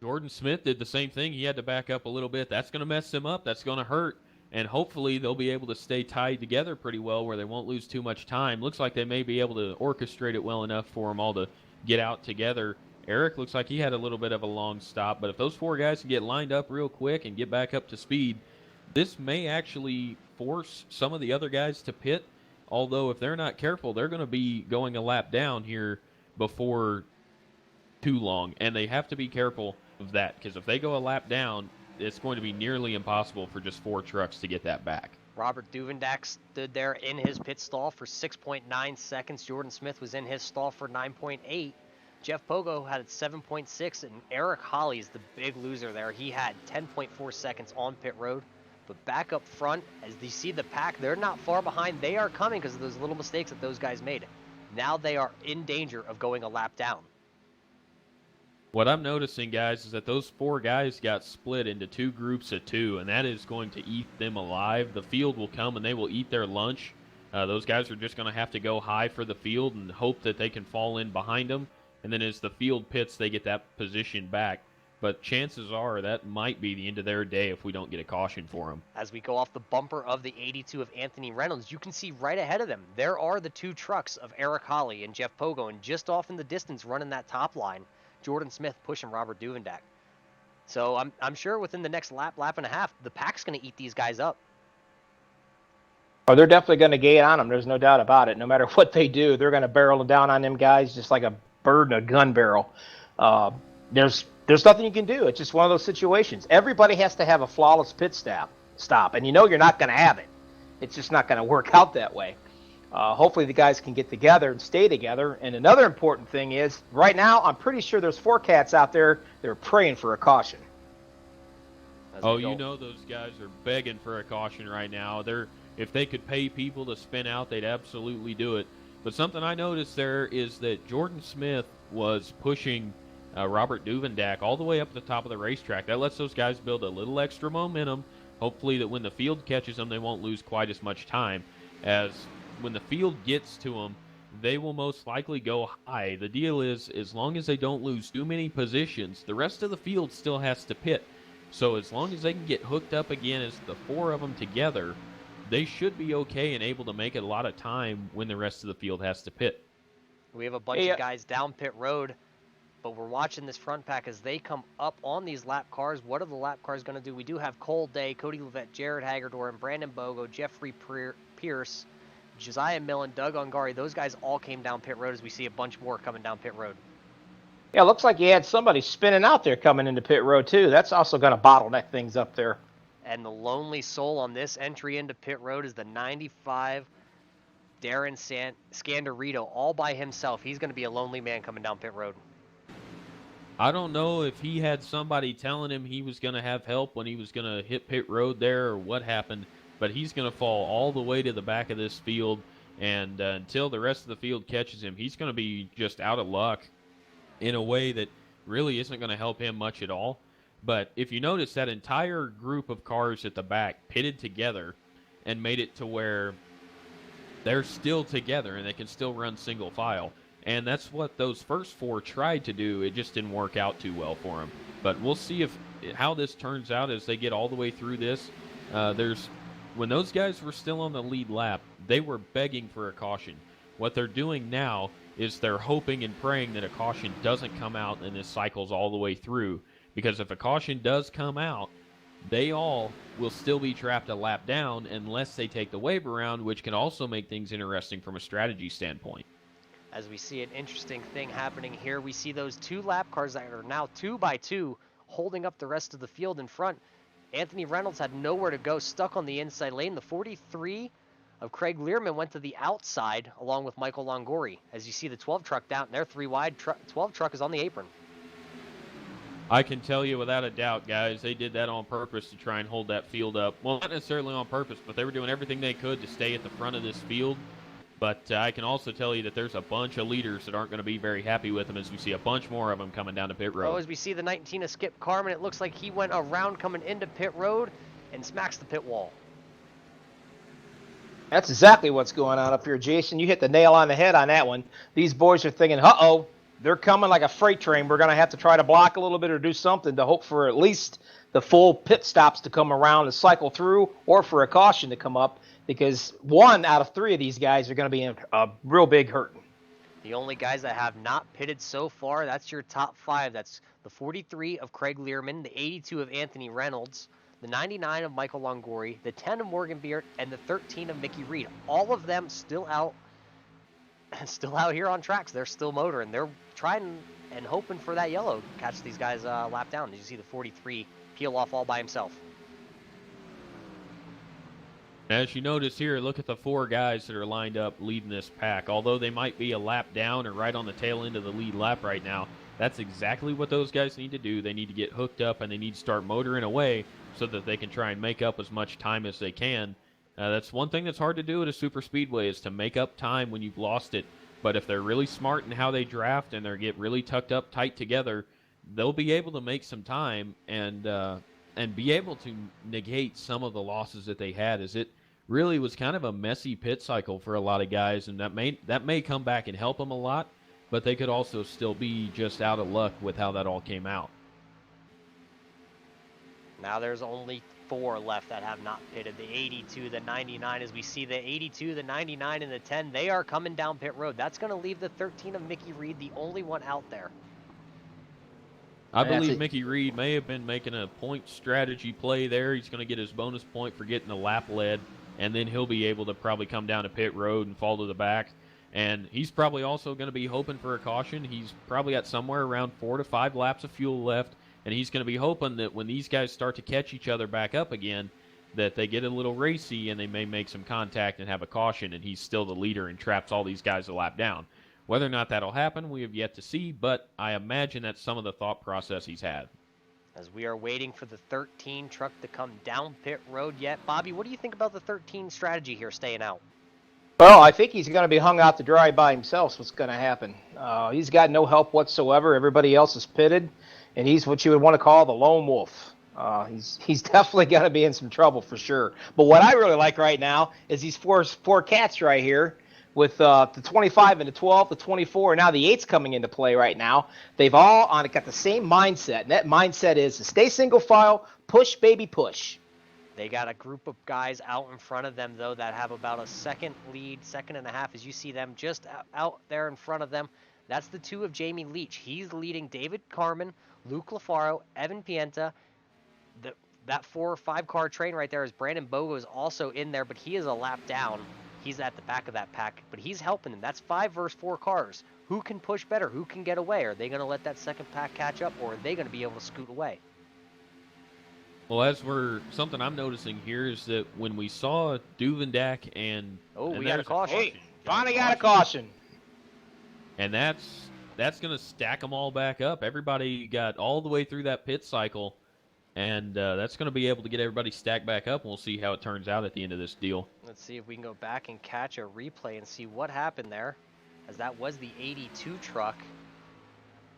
Jordan Smith did the same thing. He had to back up a little bit. That's going to mess him up. That's going to hurt. And hopefully they'll be able to stay tied together pretty well where they won't lose too much time. Looks like they may be able to orchestrate it well enough for them all to get out together. Eric looks like he had a little bit of a long stop, but if those 4 guys can get lined up real quick and get back up to speed, this may actually force some of the other guys to pit, although if they're not careful, they're going to be going a lap down here before too long, and they have to be careful of that, because if they go a lap down, it's going to be nearly impossible for just 4 trucks to get that back. Robert Duvendak stood there in his pit stall for 6.9 seconds. Jordan Smith was in his stall for 9.8. Jeff Pogo had 7.6, and Eric Holly is the big loser there. He had 10.4 seconds on pit road. But back up front, as you see the pack, they're not far behind. They are coming because of those little mistakes that those guys made. Now they are in danger of going a lap down. What I'm noticing, guys, is that those 4 guys got split into 2 groups of 2, and that is going to eat them alive. The field will come, and they will eat their lunch. Those guys are just going to have to go high for the field and hope that they can fall in behind them. And then as the field pits, they get that position back. But chances are that might be the end of their day if we don't get a caution for them. As we go off the bumper of the 82 of Anthony Reynolds, you can see right ahead of them, there are the 2 trucks of Eric Holly and Jeff Pogo, and just off in the distance running that top line, Jordan Smith pushing Robert Duvendak. So I'm sure within the next lap and a half, the pack's going to eat these guys up. Oh, they're definitely going to get on them. There's no doubt about it. No matter what they do, they're going to barrel down on them guys just like a bird in a gun barrel. There's nothing you can do. It's just one of those situations. Everybody has to have a flawless pit stop, and you know you're not going to have it. It's just not going to work out that way. Hopefully the guys can get together and stay together. And another important thing is, right now, I'm pretty sure there's 4 cats out there that are praying for a caution. Oh, you know those guys are begging for a caution right now. If they could pay people to spin out, they'd absolutely do it. But something I noticed there is that Jordan Smith was pushing Robert Duvendak all the way up to the top of the racetrack. That lets those guys build a little extra momentum. Hopefully that when the field catches them, they won't lose quite as much time. As when the field gets to them, they will most likely go high. The deal is, as long as they don't lose too many positions, the rest of the field still has to pit. So as long as they can get hooked up again as the 4 of them together, they should be okay and able to make it a lot of time when the rest of the field has to pit. We have a bunch of guys down pit road, but we're watching this front pack as they come up on these lap cars. What are the lap cars going to do? We do have Cole Day, Cody Levette, Jared Hagerdorn, Brandon Bogo, Jeffrey Pierce, Josiah Millen, Doug Ungari. Those guys all came down pit road as we see a bunch more coming down pit road. Yeah, it looks like you had somebody spinning out there coming into pit road, too. That's also going to bottleneck things up there. And the lonely soul on this entry into pit road is the 95 Darren Scandarito, all by himself. He's going to be a lonely man coming down pit road. I don't know if he had somebody telling him he was going to have help when he was going to hit pit road there or what happened, but he's going to fall all the way to the back of this field. And until the rest of the field catches him, he's going to be just out of luck in a way that really isn't going to help him much at all. But if you notice, that entire group of cars at the back pitted together and made it to where they're still together and they can still run single file. And that's what those first 4 tried to do. It just didn't work out too well for them. But we'll see how this turns out as they get all the way through this. When those guys were still on the lead lap, they were begging for a caution. What they're doing now is they're hoping and praying that a caution doesn't come out and this cycles all the way through. Because if a caution does come out, they all will still be trapped a lap down unless they take the wave around, which can also make things interesting from a strategy standpoint. As we see an interesting thing happening here, we see those 2 lap cars that are now 2 by 2 holding up the rest of the field in front. Anthony Reynolds had nowhere to go, stuck on the inside lane. The 43 of Craig Learman went to the outside along with Michael Longori. As you see the 12 truck down, they're 3 wide. 12 truck is on the apron. I can tell you without a doubt, guys, they did that on purpose to try and hold that field up. Well, not necessarily on purpose, but they were doing everything they could to stay at the front of this field. But I can also tell you that there's a bunch of leaders that aren't going to be very happy with them as we see a bunch more of them coming down to pit road. Oh, as we see the 19 of Skip Carmen, it looks like he went around coming into pit road and smacks the pit wall. That's exactly what's going on up here, Jason. You hit the nail on the head on that one. These boys are thinking, uh-oh, they're coming like a freight train. We're going to have to try to block a little bit or do something to hope for at least the full pit stops to come around and cycle through, or for a caution to come up, because 1 out of 3 of these guys are going to be in a real big hurting. The only guys that have not pitted so far, that's your top 5. That's the 43 of Craig Learman, the 82 of Anthony Reynolds, the 99 of Michael Longori, the 10 of Morgan Beard, and the 13 of Mickey Reed. All of them still out here on tracks. They're still motoring. They're trying and hoping for that yellow to catch these guys lap down. Did you see the 43 peel off all by himself? As you notice here, look at the 4 guys that are lined up leading this pack. Although they might be a lap down or right on the tail end of the lead lap right now, that's exactly what those guys need to do. They need to get hooked up and they need to start motoring away so that they can try and make up as much time as they can. That's one thing that's hard to do at a super speedway, is to make up time when you've lost it. But if they're really smart in how they draft and they get really tucked up tight together, they'll be able to make some time and be able to negate some of the losses that they had, as it really was kind of a messy pit cycle for a lot of guys, and that may come back and help them a lot, but they could also still be just out of luck with how that all came out. Now there's only 4 left that have not pitted. The 82, the 99, as we see the 82, the 99, and the 10, they are coming down pit road. That's going to leave the 13 of Mickey Reed, the only one out there. I believe Mickey Reed may have been making a point strategy play there. He's going to get his bonus point for getting the lap led, and then he'll be able to probably come down to pit road and fall to the back. And he's probably also going to be hoping for a caution. He's probably got somewhere around 4 to 5 laps of fuel left, and he's going to be hoping that when these guys start to catch each other back up again, that they get a little racy and they may make some contact and have a caution, and he's still the leader and traps all these guys a lap down. Whether or not that'll happen, we have yet to see, but I imagine that's some of the thought process he's had. As we are waiting for the 13 truck to come down pit road yet. Bobby, what do you think about the 13 strategy here staying out? Well, I think he's going to be hung out to dry by himself is what's going to happen. He's got no help whatsoever. Everybody else is pitted, and he's what you would want to call the lone wolf. He's definitely going to be in some trouble for sure. But what I really like right now is these four cats right here with the 25 and the 12, the 24, and now the 8's coming into play right now. They've all got the same mindset, and that mindset is to stay single file, push, baby, push. They got a group of guys out in front of them, though, that have about a second lead, second and a half, as you see them just out there in front of them. That's the 2 of Jamie Leach. He's leading David Carmen, Luke LaFaro, Evan Pienta. That 4 or 5 car train right there is Brandon Bogo is also in there, but he is a lap down. He's at the back of that pack, but he's helping them. That's 5 versus 4 cars. Who can push better? Who can get away? Are they going to let that second pack catch up, or are they going to be able to scoot away? Well, something I'm noticing here is that when we saw Duvendak and... Oh, we got a caution. Hey, finally got a caution. And that's going to stack them all back up. Everybody got all the way through that pit cycle, And that's going to be able to get everybody stacked back up, and we'll see how it turns out at the end of this deal. Let's see if we can go back and catch a replay and see what happened there, as that was the 82 truck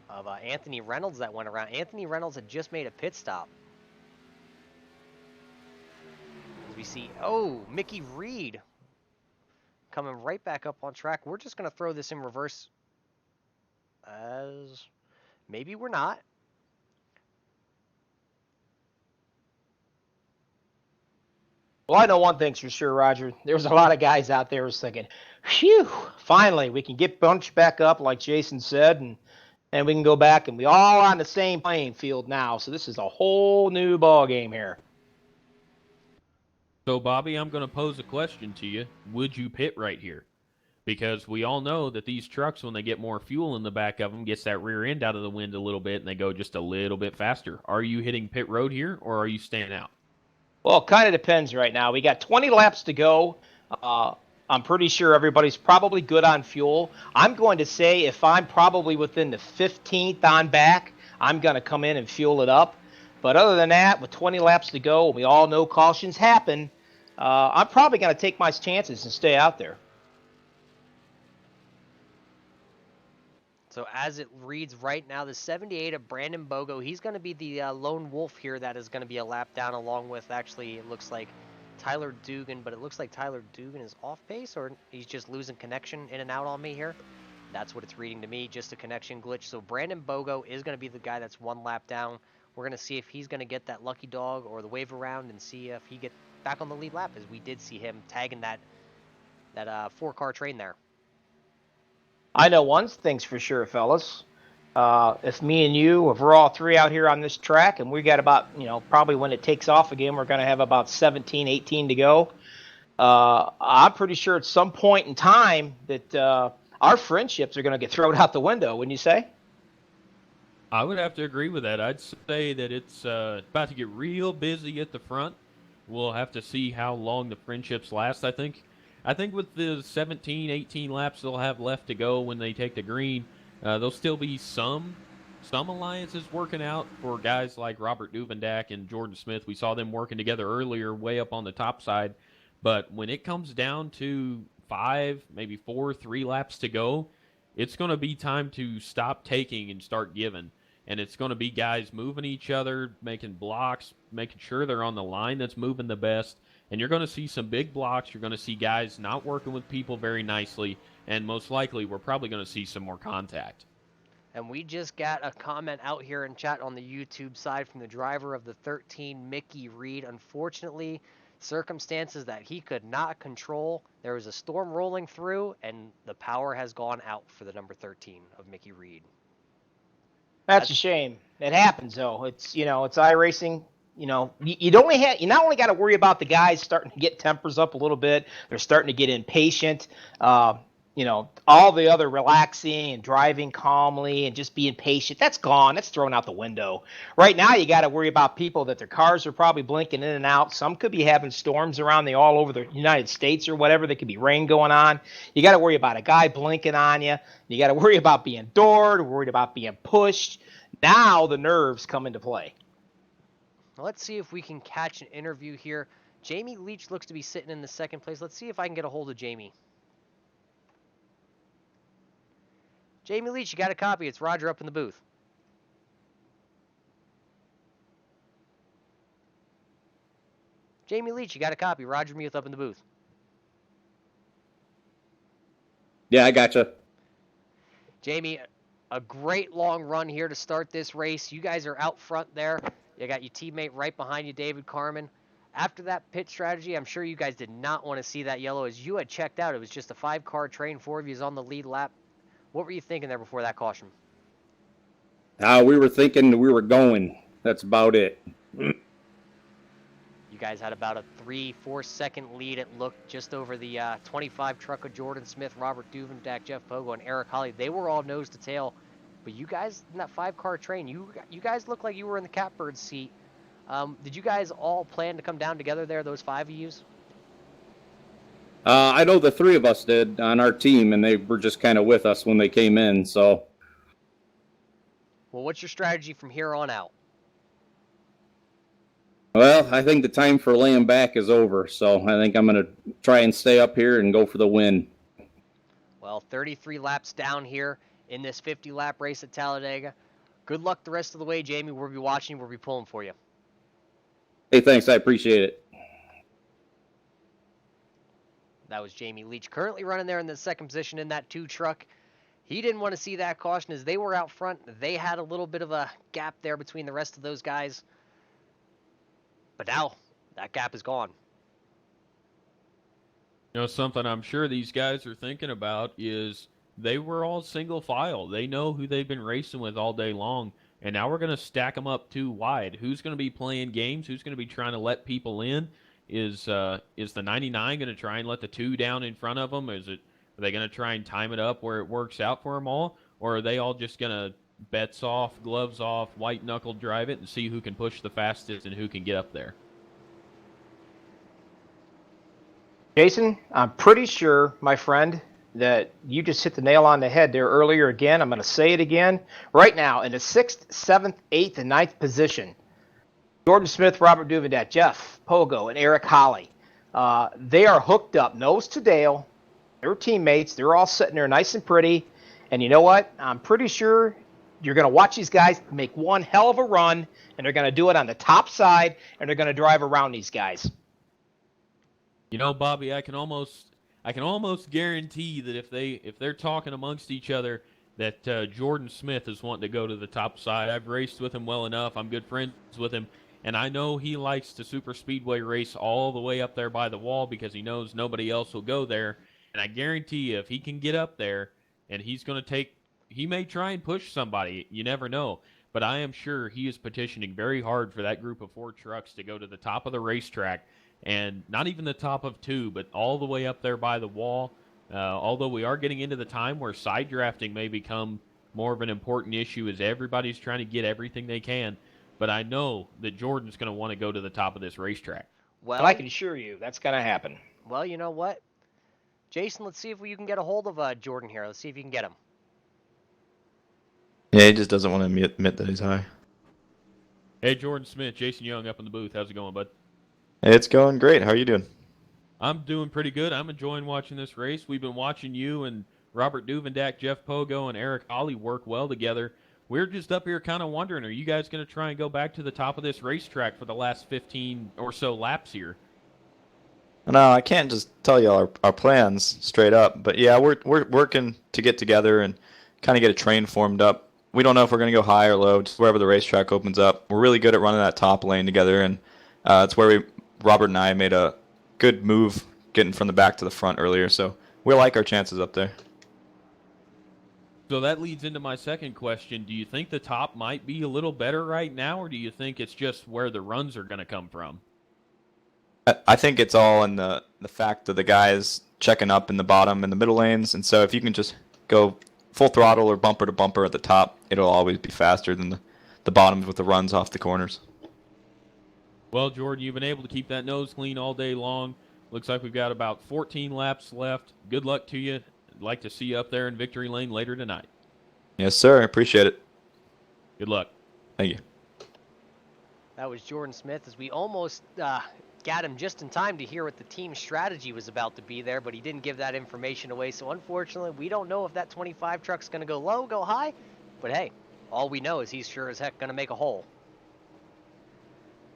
of Anthony Reynolds that went around. Anthony Reynolds had just made a pit stop. As we see, oh, Mickey Reed coming right back up on track. We're just going to throw this in reverse, as maybe we're not. Well, I know one thing's for sure, Roger. There's a lot of guys out there who's thinking, phew, finally, we can get bunched back up like Jason said, and we can go back and we all on the same playing field now. So this is a whole new ball game here. So, Bobby, I'm going to pose a question to you. Would you pit right here? Because we all know that these trucks, when they get more fuel in the back of them, gets that rear end out of the wind a little bit, and they go just a little bit faster. Are you hitting pit road here, or are you staying out? Well, it kind of depends right now. We got 20 laps to go. I'm pretty sure everybody's probably good on fuel. I'm going to say if I'm probably within the 15th on back, I'm going to come in and fuel it up. But other than that, with 20 laps to go, we all know cautions happen. I'm probably going to take my chances and stay out there. So as it reads right now, the 78 of Brandon Bogo, he's going to be the lone wolf here that is going to be a lap down, along with, actually, it looks like Tyler Dugan, but it looks like Tyler Dugan is off pace, or he's just losing connection in and out on me here. That's what it's reading to me, just a connection glitch. So Brandon Bogo is going to be the guy that's one lap down. We're going to see if he's going to get that lucky dog or the wave around and see if he gets back on the lead lap, as we did see him tagging that 4-car train there. I know one thing's for sure, fellas. If me and you, if we're all three out here on this track, and we got about, probably when it takes off again, we're going to have about 17, 18 to go. I'm pretty sure at some point in time that our friendships are going to get thrown out the window, wouldn't you say? I would have to agree with that. I'd say that it's about to get real busy at the front. We'll have to see how long the friendships last, I think. I think with the 17, 18 laps they'll have left to go when they take the green, there'll still be some alliances working out for guys like Robert Duvendak and Jordan Smith. We saw them working together earlier way up on the top side. But when it comes down to 5, maybe 4, 3 laps to go, it's going to be time to stop taking and start giving. And it's going to be guys moving each other, making blocks, making sure they're on the line that's moving the best. And you're going to see some big blocks. You're going to see guys not working with people very nicely. And most likely, we're probably going to see some more contact. And we just got a comment out here in chat on the YouTube side from the driver of the 13, Mickey Reed. Unfortunately, circumstances that he could not control. There was a storm rolling through, and the power has gone out for the number 13 of Mickey Reed. That's a shame. It happens, though. It's, it's iRacing. You not only got to worry about the guys starting to get tempers up a little bit. They're starting to get impatient. All the other relaxing and driving calmly and just being patient, that's gone. That's thrown out the window. Right now, you got to worry about people that their cars are probably blinking in and out. Some could be having storms around all over the United States or whatever. There could be rain going on. You got to worry about a guy blinking on you. You got to worry about being doored, worried about being pushed. Now the nerves come into play. Let's see if we can catch an interview here. Jamie Leach looks to be sitting in the second place. Let's see if I can get a hold of Jamie. Jamie Leach, you got a copy. It's Roger up in the booth. Jamie Leach, you got a copy. Roger Muth up in the booth. Yeah, I gotcha. Jamie, a great long run here to start this race. You guys are out front there. You got your teammate right behind you, David Carmen. After that pit strategy, I'm sure you guys did not want to see that yellow. As you had checked out, it was just a 5-car train. 4 of you is on the lead lap. What were you thinking there before that caution? We were thinking we were going. That's about it. You guys had about a 3-4 second lead. It looked just over the 25 truck of Jordan Smith, Robert Duvendak, Jeff Pogo, and Eric Holly. They were all nose to tail. But you guys in that 5-car train, you guys looked like you were in the catbird seat. Did you guys all plan to come down together there, those 5 of yous? I know the 3 of us did on our team, and they were just kind of with us when they came in, so. Well, what's your strategy from here on out? Well, I think the time for laying back is over, so I think I'm going to try and stay up here and go for the win. Well, 33 laps down here in this 50-lap race at Talladega. Good luck the rest of the way, Jamie. We'll be watching. We'll be pulling for you. Hey, thanks. I appreciate it. That was Jamie Leach, currently running there in the second position in that 2 truck. He didn't want to see that caution as they were out front. They had a little bit of a gap there between the rest of those guys. But now that gap is gone. You know, something I'm sure these guys are thinking about is they were all single file. They know who they've been racing with all day long, and now we're going to stack them up too wide. Who's going to be playing games? Who's going to be trying to let people in? Is the 99 going to try and let the 2 down in front of them? Are they going to try and time it up where it works out for them all? Or are they all just going to bets off, gloves off, white knuckle drive it and see who can push the fastest and who can get up there? Jason, I'm pretty sure, my friend, that you just hit the nail on the head there earlier again. I'm going to say it again. Right now, in the 6th, 7th, 8th, and 9th position, Jordan Smith, Robert Duvendat, Jeff Pogo, and Eric Holly, they are hooked up nose to tail. They're teammates. They're all sitting there nice and pretty. And you know what? I'm pretty sure you're going to watch these guys make one hell of a run, and they're going to do it on the top side, and they're going to drive around these guys. You know, Bobby, I can almost guarantee that if they're talking amongst each other, that Jordan Smith is wanting to go to the top side. I've raced with him well enough. I'm good friends with him, and I know he likes to super speedway race all the way up there by the wall because he knows nobody else will go there. And I guarantee you, if he can get up there, and he may try and push somebody. You never know. But I am sure he is petitioning very hard for that group of 4 trucks to go to the top of the racetrack. And not even the top of 2, but all the way up there by the wall. Although we are getting into the time where side drafting may become more of an important issue as everybody's trying to get everything they can. But I know that Jordan's going to want to go to the top of this racetrack. Well, I can assure you that's going to happen. Well, you know what? Jason, let's see if you can get a hold of Jordan here. Let's see if you can get him. Yeah, he just doesn't want to admit that he's high. Hey, Jordan Smith, Jason Young up in the booth. How's it going, bud? It's going great. How are you doing? I'm doing pretty good. I'm enjoying watching this race. We've been watching you and Robert Duvendak, Jeff Pogo, and Eric Holly work well together. We're just up here kind of wondering, are you guys going to try and go back to the top of this racetrack for the last 15 or so laps here? No, I can't just tell you our plans straight up, but yeah, we're working to get together and kind of get a train formed up. We don't know if we're going to go high or low, just wherever the racetrack opens up. We're really good at running that top lane together, and it's where Robert and I made a good move getting from the back to the front earlier, so we like our chances up there. So that leads into my second question. Do you think the top might be a little better right now, or do you think it's just where the runs are going to come from? I think it's all in the fact of the guys checking up in the bottom and the middle lanes, and so if you can just go full throttle or bumper to bumper at the top, it'll always be faster than the bottoms with the runs off the corners. Well, Jordan, you've been able to keep that nose clean all day long. Looks like we've got about 14 laps left. Good luck to you. I'd like to see you up there in victory lane later tonight. Yes, sir. I appreciate it. Good luck. Thank you. That was Jordan Smith as we almost got him just in time to hear what the team strategy was about to be there, but he didn't give that information away. So unfortunately, we don't know if that 25 truck's going to go low, go high. But hey, all we know is he's sure as heck going to make a hole.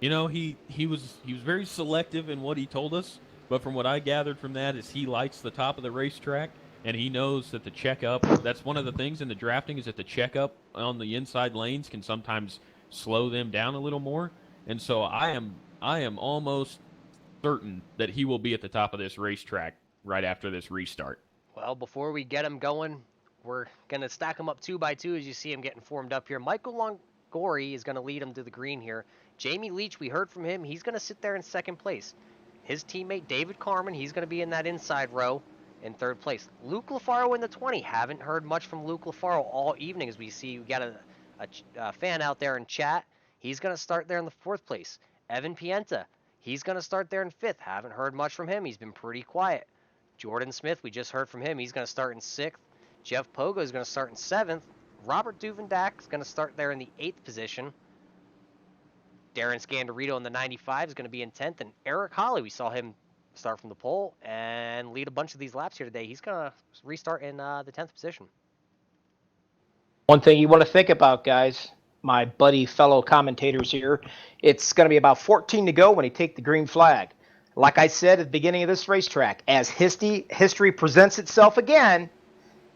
You know, he was very selective in what he told us, but from what I gathered from that is he likes the top of the racetrack, and he knows that the checkup, that's one of the things in the drafting, is that the checkup on the inside lanes can sometimes slow them down a little more. And so I am almost certain that he will be at the top of this racetrack right after this restart. Well, before we get him going, we're going to stack him up 2 by 2 as you see him getting formed up here. Michael Longoria is going to lead him to the green here. Jamie Leach, we heard from him. He's going to sit there in second place. His teammate, David Carmen, he's going to be in that inside row in third place. Luke LaFaro in the 20. Haven't heard much from Luke LaFaro all evening as we see we got a fan out there in chat. He's going to start there in the 4th place. Evan Pienta, he's going to start there in 5th. Haven't heard much from him. He's been pretty quiet. Jordan Smith, we just heard from him. He's going to start in 6th. Jeff Pogo is going to start in 7th. Robert Duvendak is going to start there in the 8th position. Darren Scandarito in the 95 is going to be in 10th, and Eric Holly, we saw him start from the pole and lead a bunch of these laps here today. He's going to restart in the 10th position. One thing you want to think about, guys, my buddy fellow commentators here, it's going to be about 14 to go when he take the green flag. Like I said at the beginning of this racetrack, as history presents itself again,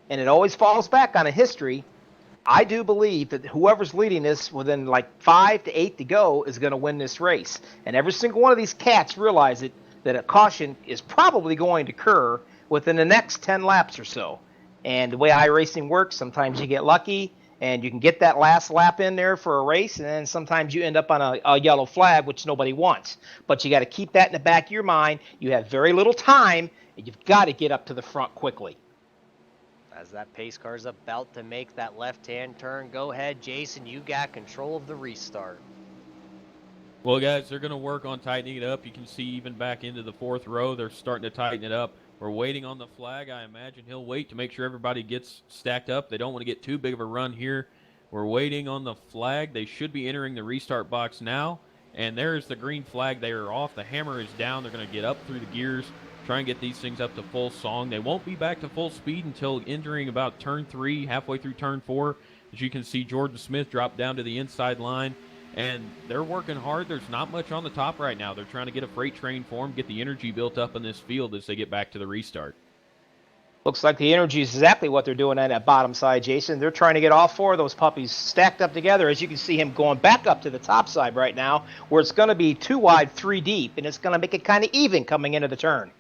and it always falls back on a history, I do believe that whoever's leading this within like 5 to 8 to go is going to win this race. And every single one of these cats realize it, that a caution is probably going to occur within the next 10 laps or so. And the way iRacing works, sometimes you get lucky and you can get that last lap in there for a race, and then sometimes you end up on a yellow flag, which nobody wants. But you got to keep that in the back of your mind. You have very little time, and you've got to get up to the front quickly. As that pace car is about to make that left-hand turn, go ahead, Jason. You got control of the restart. Well, guys, they're going to work on tightening it up. You can see even back into the 4th row, they're starting to tighten it up. We're waiting on the flag. I imagine he'll wait to make sure everybody gets stacked up. They don't want to get too big of a run here. We're waiting on the flag. They should be entering the restart box now. And there's the green flag. They are off. The hammer is down. They're going to get up through the gears, try and get these things up to full song. They won't be back to full speed until entering about turn 3, halfway through turn 4. As you can see, Jordan Smith dropped down to the inside line. And they're working hard. There's not much on the top right now. They're trying to get a freight train for them, get the energy built up in this field as they get back to the restart. Looks like the energy is exactly what they're doing on that bottom side, Jason. They're trying to get all 4 of those puppies stacked up together. As you can see him going back up to the top side right now, where it's going to be 2 wide, 3 deep, and it's going to make it kind of even coming into the turn.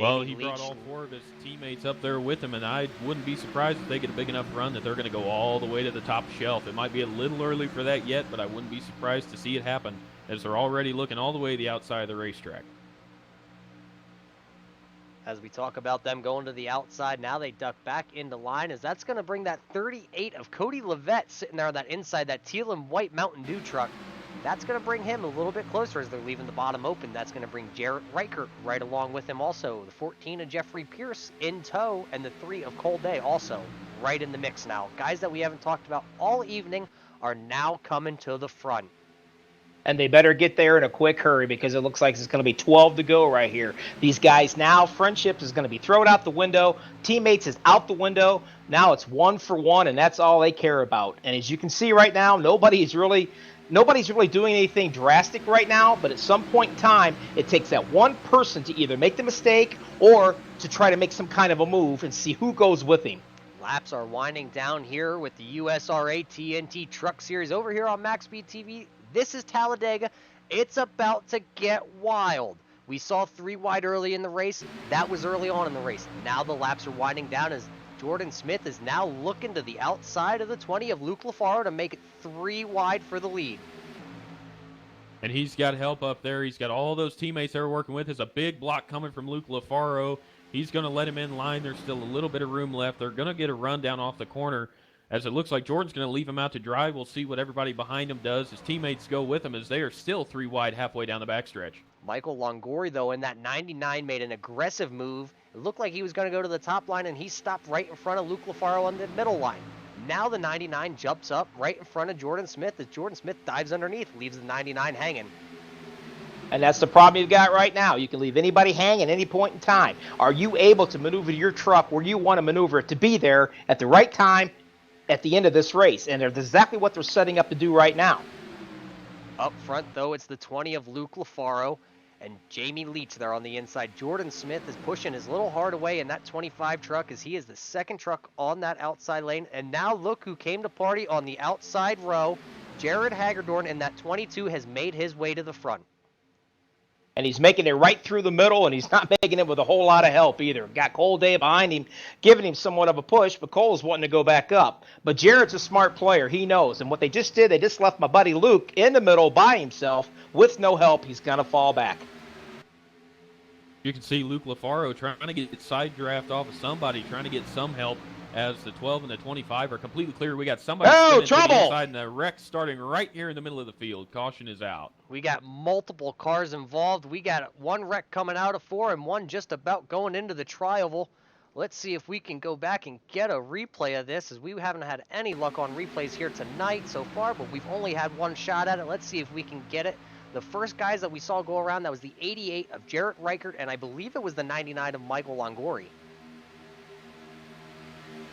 Well, he brought all 4 of his teammates up there with him, and I wouldn't be surprised if they get a big enough run that they're going to go all the way to the top shelf. It might be a little early for that yet, but I wouldn't be surprised to see it happen, as they're already looking all the way to the outside of the racetrack. As we talk about them going to the outside, now they duck back into line, as that's going to bring that 38 of Cody Levette sitting there on that inside, that teal and white Mountain Dew truck. That's going to bring him a little bit closer as they're leaving the bottom open. That's going to bring Jarrett Reichert right along with him also. The 14 of Jeffrey Pierce in tow, and the 3 of Cole Day also right in the mix now. Guys that we haven't talked about all evening are now coming to the front. And they better get there in a quick hurry, because it looks like it's going to be 12 to go right here. These guys now, friendship is going to be thrown out the window. Teammates is out the window. Now it's 1 for 1, and that's all they care about. And as you can see right now, nobody's really doing anything drastic right now, but at some point in time, it takes that one person to either make the mistake or to try to make some kind of a move and see who goes with him. Laps are winding down here with the USRA TNT Truck Series over here on MaxSpeedTV. This is Talladega. It's about to get wild. We saw 3 wide early in the race. That was early on in the race. Now the laps are winding down as Jordan Smith is now looking to the outside of the 20 of Luke LaFaro to make it 3 wide for the lead. And he's got help up there. He's got all those teammates they're working with. There's a big block coming from Luke LaFaro. He's going to let him in line. There's still a little bit of room left. They're going to get a run down off the corner, as it looks like Jordan's going to leave him out to dry. We'll see what everybody behind him does. His teammates go with him as they are still 3 wide halfway down the backstretch. Michael Longoria, though, in that 99 made an aggressive move. It looked like he was going to go to the top line, and he stopped right in front of Luke LaFaro on the middle line. Now the 99 jumps up right in front of Jordan Smith as Jordan Smith dives underneath, leaves the 99 hanging. And that's the problem you've got right now. You can leave anybody hanging at any point in time. Are you able to maneuver your truck where you want to maneuver it to be there at the right time at the end of this race? And that's exactly what they're setting up to do right now. Up front, though, it's the 20 of Luke LaFaro and Jamie Leach there on the inside. Jordan Smith is pushing his little heart away in that 25 truck as he is the second truck on that outside lane. And now look who came to party on the outside row. Jared Hagerdorn in that 22 has made his way to the front. And he's making it right through the middle, and he's not making it with a whole lot of help either. Got Cole Day behind him, giving him somewhat of a push, but Cole's wanting to go back up. But Jared's a smart player. He knows. And what they just did, they just left my buddy Luke in the middle by himself with no help. He's going to fall back. You can see Luke LaFaro trying to get side draft off of somebody, trying to get some help as the 12 and the 25 are completely clear. We got somebody spinning to the inside, and the wreck starting right here in the middle of the field. Caution is out. We got multiple cars involved. We got one wreck coming out of 4 and one just about going into the tri-oval. Let's see if we can go back and get a replay of this, as we haven't had any luck on replays here tonight so far, but we've only had one shot at it. Let's see if we can get it. The first guys that we saw go around, that was the 88 of Jarrett Reichert, and I believe it was the 99 of Michael Longori.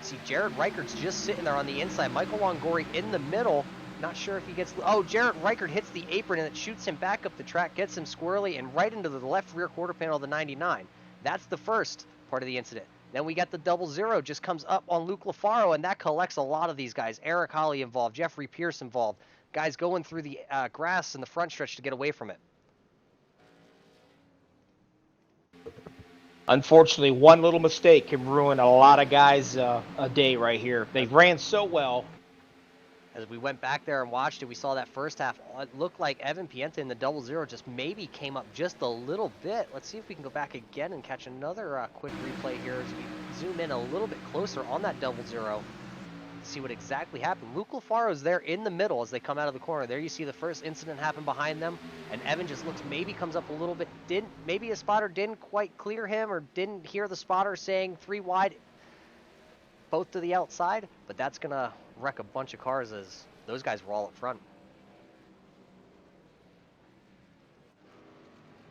See, Jarrett Reichert's just sitting there on the inside. Michael Longori in the middle. Not sure if he gets... Oh, Jarrett Reichert hits the apron, and it shoots him back up the track, gets him squirrely, and right into the left rear quarter panel of the 99. That's the first part of the incident. Then we got the 00, just comes up on Luke LaFaro, and that collects a lot of these guys. Eric Holly involved, Jeffrey Pierce involved. Guys going through the grass in the front stretch to get away from it. Unfortunately, one little mistake can ruin a lot of guys a day right here. They ran so well. As we went back there and watched it, we saw that first half. It looked like Evan Pienta in the 00 just maybe came up just a little bit. Let's see if we can go back again and catch another quick replay here as we zoom in a little bit closer on that 00. See what exactly happened. Luke LaFaro's there in the middle as they come out of the corner. There you see the first incident happen behind them, and Evan just looks, maybe comes up a little bit. Maybe a spotter didn't quite clear him, or didn't hear the spotter saying 3 wide, both to the outside, but that's gonna wreck a bunch of cars as those guys were all up front.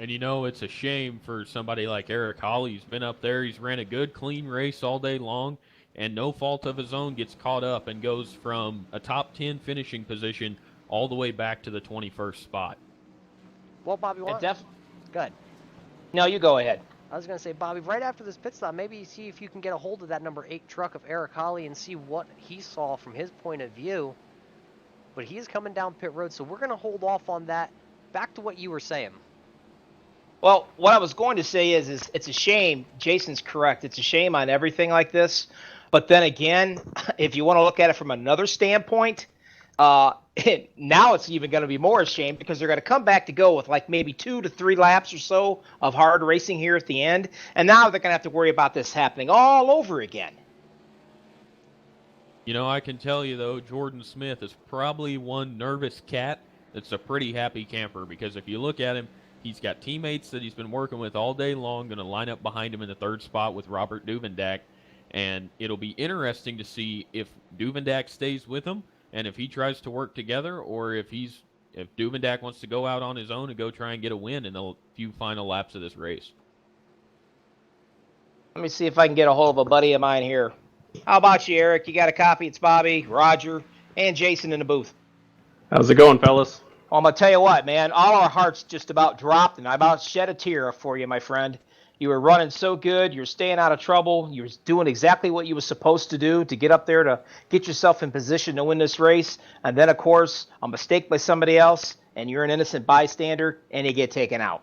And you know, it's a shame for somebody like Eric Holly. He's been up there. He's ran a good, clean race all day long, and no fault of his own gets caught up and goes from a top 10 finishing position all the way back to the 21st spot. Well, Bobby, go ahead. No, you go ahead. I was going to say, Bobby, right after this pit stop, maybe see if you can get a hold of that number 8 truck of Eric Holly and see what he saw from his point of view. But he is coming down pit road, so we're going to hold off on that. Back to what you were saying. Well, what I was going to say is it's a shame. Jason's correct. It's a shame on everything like this. But then again, if you want to look at it from another standpoint, now it's even going to be more a shame because they're going to come back to go with like maybe 2 to 3 laps or so of hard racing here at the end. And now they're going to have to worry about this happening all over again. You know, I can tell you, though, Jordan Smith is probably one nervous cat that's a pretty happy camper, because if you look at him, he's got teammates that he's been working with all day long, going to line up behind him in the 3rd spot with Robert Duvendak. And it'll be interesting to see if Duvendak stays with him and if he tries to work together, or if Duvendak wants to go out on his own and go try and get a win in the few final laps of this race. Let me see if I can get a hold of a buddy of mine here. How about you, Eric? You got a copy? It's Bobby, Roger, and Jason in the booth. How's it going, fellas? Well, I'm going to tell you what, man. All our hearts just about dropped, and I about shed a tear for you, my friend. You were running so good. You were staying out of trouble. You were doing exactly what you were supposed to do to get up there to get yourself in position to win this race. And then, of course, a mistake by somebody else, and you're an innocent bystander, and you get taken out.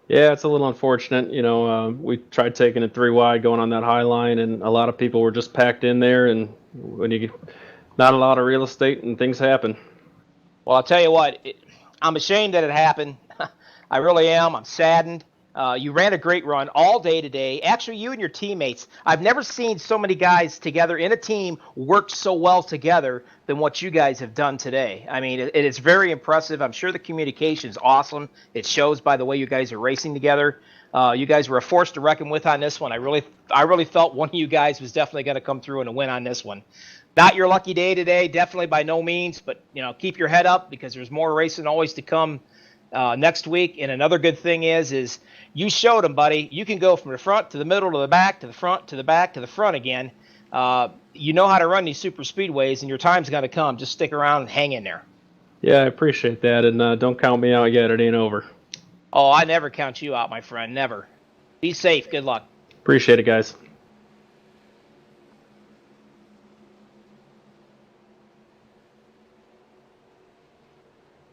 Yeah, it's a little unfortunate. You know, we tried taking it 3 wide going on that high line, and a lot of people were just packed in there, and when you not a lot of real estate, and things happen. Well, I'll tell you what, I'm ashamed that it happened. I really am. I'm saddened. You ran a great run all day today. Actually, you and your teammates. I've never seen so many guys together in a team work so well together than what you guys have done today. I mean, it is very impressive. I'm sure the communication is awesome. It shows by the way you guys are racing together. You guys were a force to reckon with on this one. I really felt one of you guys was definitely going to come through and win on this one. Not your lucky day today, definitely by no means, but keep your head up because there's more racing always to come next week. And another good thing is you showed them, buddy. You can go from the front to the middle to the back to the front to the back to the front again. You know how to run these super speedways, and your time's going to come. Just stick around and hang in there. Yeah, I appreciate that, and don't count me out yet. It ain't over. Oh, I never count you out, my friend. Never. Be safe. Good luck. Appreciate it, guys.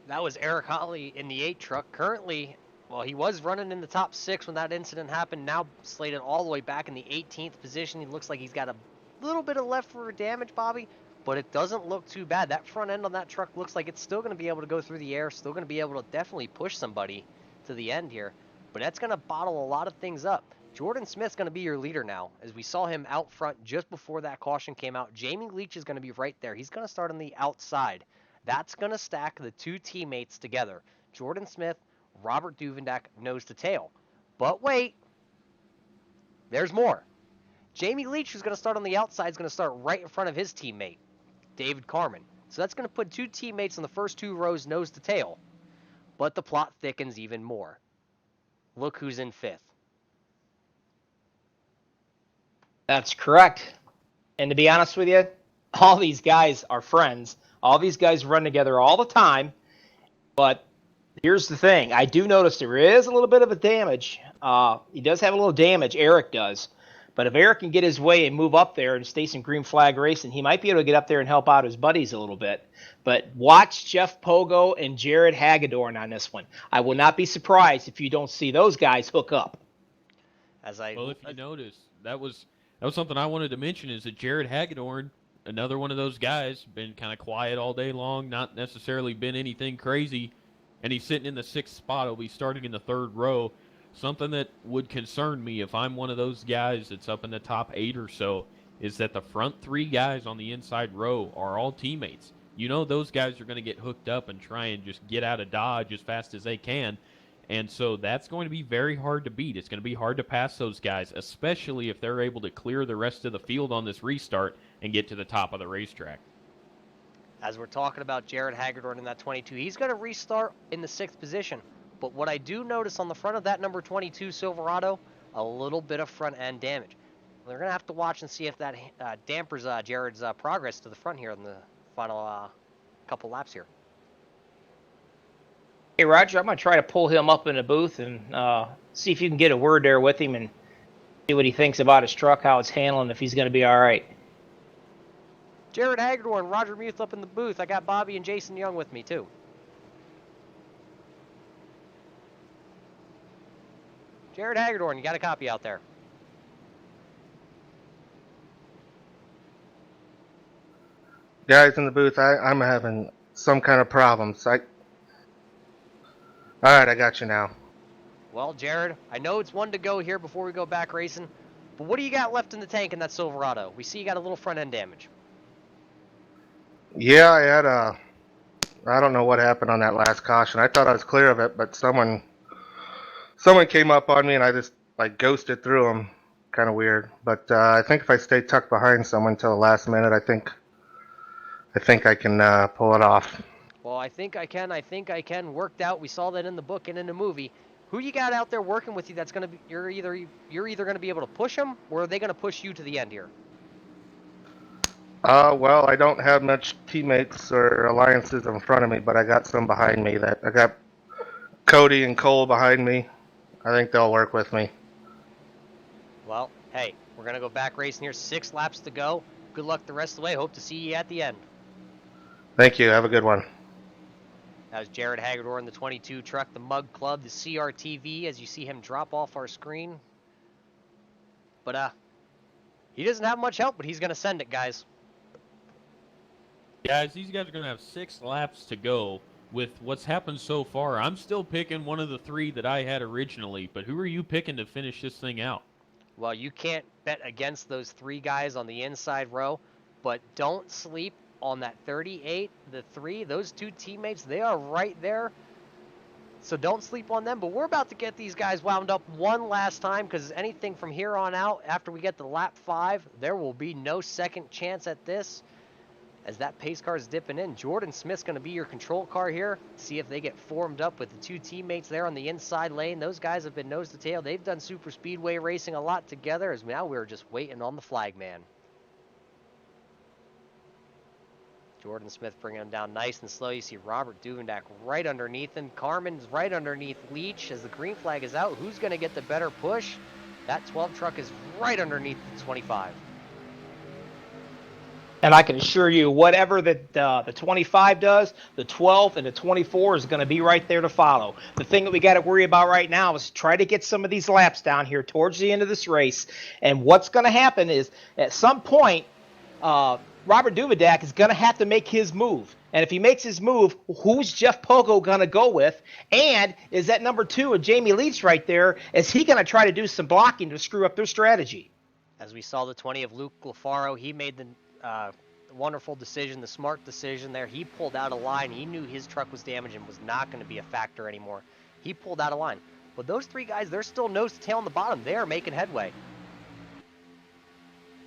That was Eric Holly in the 8 truck. Currently, well, he was running in the top 6 when that incident happened. Now slated all the way back in the 18th position. He looks like he's got a little bit of left for damage, Bobby, but it doesn't look too bad. That front end on that truck looks like it's still going to be able to go through the air, still going to be able to definitely push somebody to the end here, but that's going to bottle a lot of things up. Jordan Smith's going to be your leader now, as we saw him out front just before that caution came out. Jamie Leach is going to be right there. He's going to start on the outside. That's going to stack the 2 teammates together. Jordan Smith, Robert Duvendak, nose to tail. But wait, there's more. Jamie Leach, who's going to start on the outside, is going to start right in front of his teammate, David Carmen. So that's going to put 2 teammates in the first 2 rows nose to tail. But the plot thickens even more. Look who's in 5th. That's correct. And to be honest with you, all these guys are friends. All these guys run together all the time. But here's the thing. I do notice there is a little bit of a damage. He does have a little damage, Eric does. But if Eric can get his way and move up there and stay some green flag racing, he might be able to get up there and help out his buddies a little bit. But watch Jeff Pogo and Jared Hagedorn on this one. I will not be surprised if you don't see those guys hook up. Well, if you notice, that was something I wanted to mention, is that Jared Hagedorn, another one of those guys, been kind of quiet all day long, not necessarily been anything crazy, and he's sitting in the 6th spot. He'll be starting in the 3rd row. Something that would concern me if I'm one of those guys that's up in the top 8 or so is that the front 3 guys on the inside row are all teammates. You know those guys are going to get hooked up and try and just get out of Dodge as fast as they can. And so that's going to be very hard to beat. It's going to be hard to pass those guys, especially if they're able to clear the rest of the field on this restart and get to the top of the racetrack. As we're talking about Jared Hagedorn in that 22, he's going to restart in the 6th position. But what I do notice on the front of that number 22 Silverado, a little bit of front end damage. They're going to have to watch and see if that dampers Jared's progress to the front here in the final couple laps here. Hey, Roger, I'm going to try to pull him up in the booth and see if you can get a word there with him and see what he thinks about his truck, how it's handling, if he's going to be all right. Jared Hagedorn, Roger Muth up in the booth. I got Bobby and Jason Young with me, too. Jared Hagedorn, you got a copy out there. Guys in the booth, I'm having some kind of problems. All right, I got you now. Well, Jared, I know it's 1 to go here before we go back racing, but what do you got left in the tank in that Silverado? We see you got a little front end damage. Yeah, I had I don't know what happened on that last caution. I thought I was clear of it, but someone came up on me and I just like ghosted through them. Kind of weird. But I think if I stay tucked behind someone till the last minute, I think I can pull it off. Well, I think I can. Worked out. We saw that in the book and in the movie. Who you got out there working with you that's going to be, you're either going to be able to push them, or are they going to push you to the end here? Well, I don't have much teammates or alliances in front of me, but I got some behind me. I got Cody and Cole behind me. I think they'll work with me. Well, hey, we're going to go back racing here. 6 laps to go. Good luck the rest of the way. Hope to see you at the end. Thank you. Have a good one. That was Jared Hagedorn, the 22 truck, the Mug Club, the CRTV, as you see him drop off our screen. But, he doesn't have much help, but he's going to send it, guys. Guys, these guys are going to have 6 laps to go. With what's happened so far, I'm still picking one of the 3 that I had originally, but who are you picking to finish this thing out? Well, you can't bet against those 3 guys on the inside row, but don't sleep on that 38, the 3, those 2 teammates. They are right there, so don't sleep on them. But we're about to get these guys wound up one last time, because anything from here on out, after we get to lap 5, there will be no second chance at this. As that pace car is dipping in, Jordan Smith's going to be your control car here. See if they get formed up with the 2 teammates there on the inside lane. Those guys have been nose to tail. They've done super speedway racing a lot together, as now we're just waiting on the flag man. Jordan Smith bringing him down nice and slow. You see Robert Duvendak right underneath him. Carmen's right underneath Leach as the green flag is out. Who's going to get the better push? That 12 truck is right underneath the 25. And I can assure you, whatever the 25 does, the 12 and the 24 is going to be right there to follow. The thing that we got to worry about right now is try to get some of these laps down here towards the end of this race. And what's going to happen is, at some point, Robert Duvendak is going to have to make his move. And if he makes his move, who's Jeff Pogo going to go with? And is that number 2 of Jamie Leach right there? Is he going to try to do some blocking to screw up their strategy? As we saw the 20 of Luke Lafaro, he made the wonderful decision, the smart decision there. He pulled out a line. He knew his truck was damaged and was not going to be a factor anymore. He pulled out a line. But those 3 guys, they're still nose to tail on the bottom. They are making headway.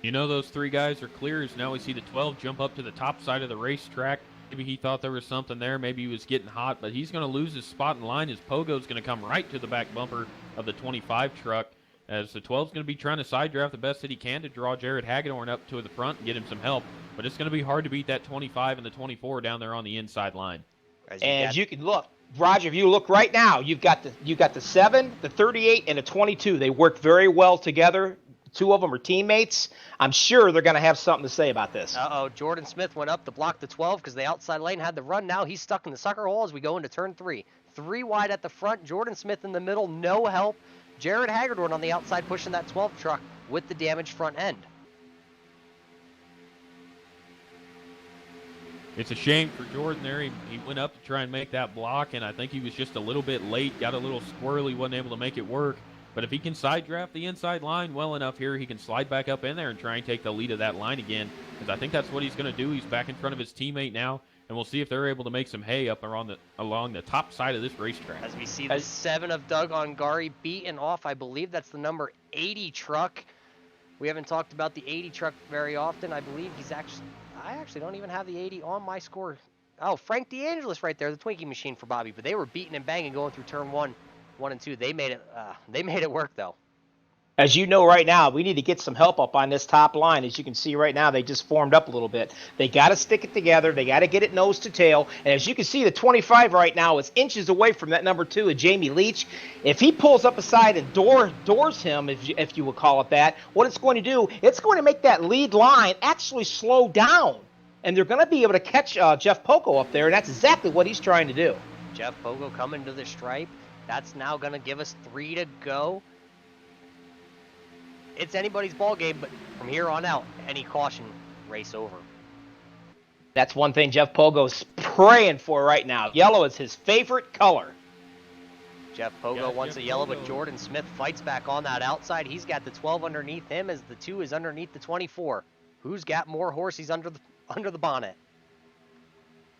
You know those three guys are clear as now we see the 12 jump up to the top side of the racetrack. Maybe he thought there was something there. Maybe he was getting hot, but he's going to lose his spot in line as Pogo's going to come right to the back bumper of the 25 truck as the 12's going to be trying to side draft the best that he can to draw Jared Hagedorn up to the front and get him some help. But it's going to be hard to beat that 25 and the 24 down there on the inside line. And you can look, Roger, if you look right now, you've got the 7, the 38, and the 22. They work very well together. Two of them are teammates. I'm sure they're going to have something to say about this. Uh-oh, Jordan Smith went up to block the 12 because the outside lane had the run. Now he's stuck in the sucker hole as we go into turn 3. 3 wide at the front, Jordan Smith in the middle, no help. Jared Hagedorn on the outside pushing that 12 truck with the damaged front end. It's a shame for Jordan there. He went up to try and make that block, and I think he was just a little bit late, got a little squirrely, wasn't able to make it work. But if he can side draft the inside line well enough here, he can slide back up in there and try and take the lead of that line again. Because I think that's what he's going to do. He's back in front of his teammate now, and we'll see if they're able to make some hay up along the top side of this racetrack. As we see the 7 of Doug Ongari beaten off, I believe that's the number 80 truck. We haven't talked about the 80 truck very often. I believe I actually don't even have the 80 on my score. Oh, Frank DeAngelis right there, the Twinkie machine for Bobby. But they were beating and banging going through turn 1 and 2. They made it work though. As you know right now, we need to get some help up on this top line. As you can see right now, they just formed up a little bit. They got to stick it together. They got to get it nose to tail. And as you can see, the 25 right now is inches away from that number 2 of Jamie Leach. If he pulls up aside and doors him, if you would call it that, what it's going to do, it's going to make that lead line actually slow down. And they're going to be able to catch Jeff Pogo up there, and that's exactly what he's trying to do. Jeff Pogo coming to the stripe. That's now going to give us 3 to go. It's anybody's ball game, but from here on out, any caution, race over. That's one thing Jeff Pogo's praying for right now. Yellow is his favorite color. Jeff Pogo wants a yellow, but Jordan Smith fights back on that outside. He's got the 12 underneath him as the 2 is underneath the 24. Who's got more horse? He's under the bonnet.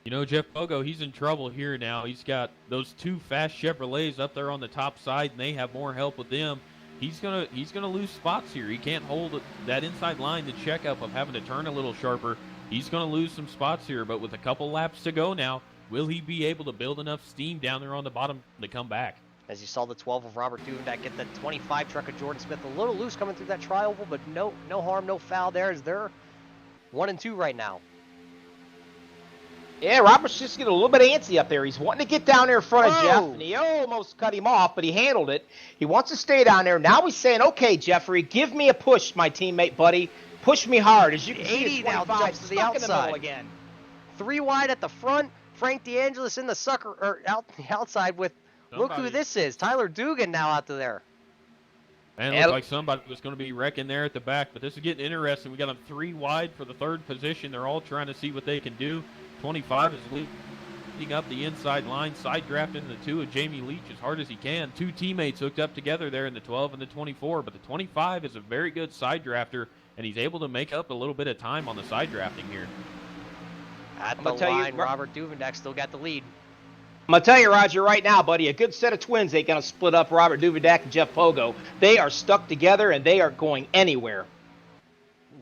You know, Jeff Pogo, he's in trouble here now. He's got those 2 fast Chevrolets up there on the top side, and they have more help with them. He's gonna lose spots here. He can't hold that inside line, the checkup of having to turn a little sharper. He's gonna lose some spots here, but with a couple laps to go now, will he be able to build enough steam down there on the bottom to come back? As you saw the 12 of Robert Duvenbach get the 25 truck of Jordan Smith a little loose coming through that tri-oval, but no harm, no foul there as they're 1 and 2 right now. Yeah, Robert's just getting a little bit antsy up there. He's wanting to get down there in front of Jeff, and he almost cut him off, but he handled it. He wants to stay down there. Now he's saying, okay, Jeffrey, give me a push, my teammate, buddy. Push me hard. As you can see, 80 now jumps to the outside. In the middle again. 3 wide at the front. Frank DeAngelis in the sucker, or the outside with, look who this is. Tyler Dugan now out there. And it looked like somebody was going to be wrecking there at the back, but this is getting interesting. We got them 3 wide for the 3rd position. They're all trying to see what they can do. 25 is leading up the inside line, side drafting the 2 of Jamie Leach as hard as he can. 2 teammates hooked up together there in the 12 and the 24, but the 25 is a very good side drafter, and he's able to make up a little bit of time on the side drafting here. At the line, Robert Duvenbach still got the lead. I'm going to tell you, Roger, right now, buddy, a good set of twins ain't going to split up Robert Duvenbach and Jeff Pogo. They are stuck together, and they aren't going anywhere.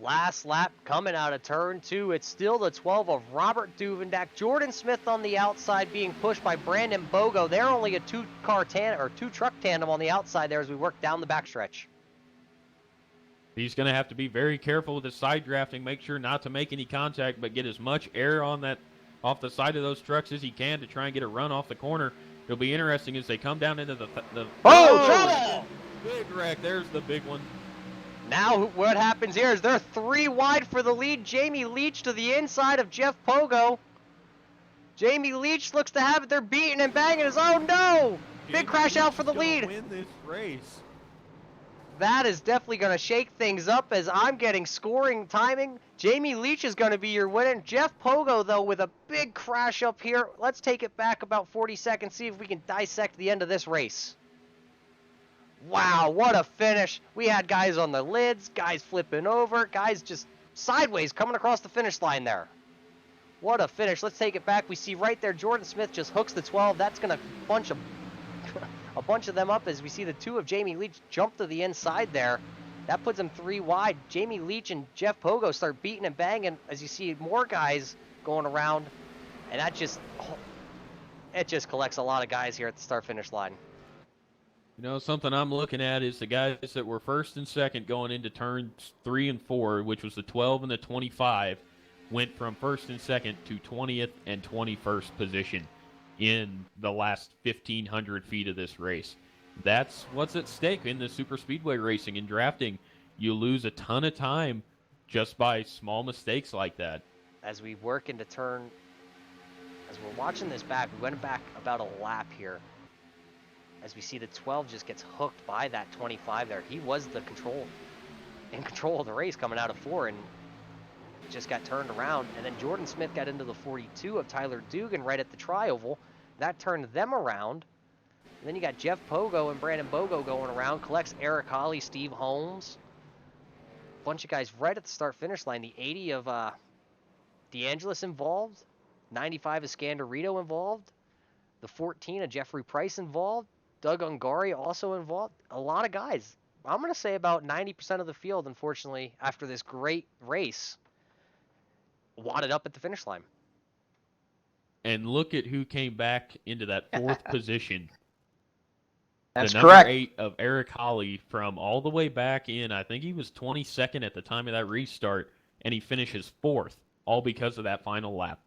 Last lap coming out of turn 2. It's still the 12 of Robert Duvenbach. Jordan Smith on the outside being pushed by Brandon Bogo. They're only a 2-truck tandem on the outside there as we work down the backstretch. He's going to have to be very careful with his side drafting, make sure not to make any contact, but get as much air on that off the side of those trucks as he can to try and get a run off the corner. It'll be interesting as they come down into the trouble! Big wreck. There's the big one. Now what happens here is they're 3 wide for the lead. Jamie Leach to the inside of Jeff Pogo. Jamie Leach looks to have it. They're beating and banging. Oh no! Big crash out for the lead. Win this race. That is definitely going to shake things up as I'm getting scoring timing. Jamie Leach is going to be your winner. Jeff Pogo, though, with a big crash up here. Let's take it back about 40 seconds, see if we can dissect the end of this race. Wow, what a finish. We had guys on the lids, guys flipping over, guys just sideways coming across the finish line there. What a finish. Let's take it back. We see right there Jordan Smith just hooks the 12. That's going to bunch a bunch of them up as we see the 2 of Jamie Leach jump to the inside there. That puts him 3 wide. Jamie Leach and Jeff Pogo start beating and banging as you see more guys going around. And that just, it just collects a lot of guys here at the start-finish line. You know, something I'm looking at is the guys that were first and second going into turns 3 and 4, which was the 12 and the 25, went from first and second to 20th and 21st position in the last 1,500 feet of this race. That's what's at stake in the super speedway racing and drafting. You lose a ton of time just by small mistakes like that. As we work into turn, as we're watching this back, we went back about a lap here. As we see the 12 just gets hooked by that 25 there. He was in control of the race coming out of 4 and just got turned around. And then Jordan Smith got into the 42 of Tyler Dugan right at the tri-oval. That turned them around. And then you got Jeff Pogo and Brandon Bogo going around. Collects Eric Hawley, Steve Holmes. Bunch of guys right at the start-finish line. The 80 of DeAngelis involved. 95 of Scandarito involved. The 14 of Jeffrey Price involved. Doug Ungari also involved. A lot of guys. I'm going to say about 90% of the field, unfortunately, after this great race, wadded up at the finish line. And look at who came back into that 4th position. That's the number correct. 8 of Eric Hawley from all the way back in. I think he was 22nd at the time of that restart, and he finishes 4th, all because of that final lap.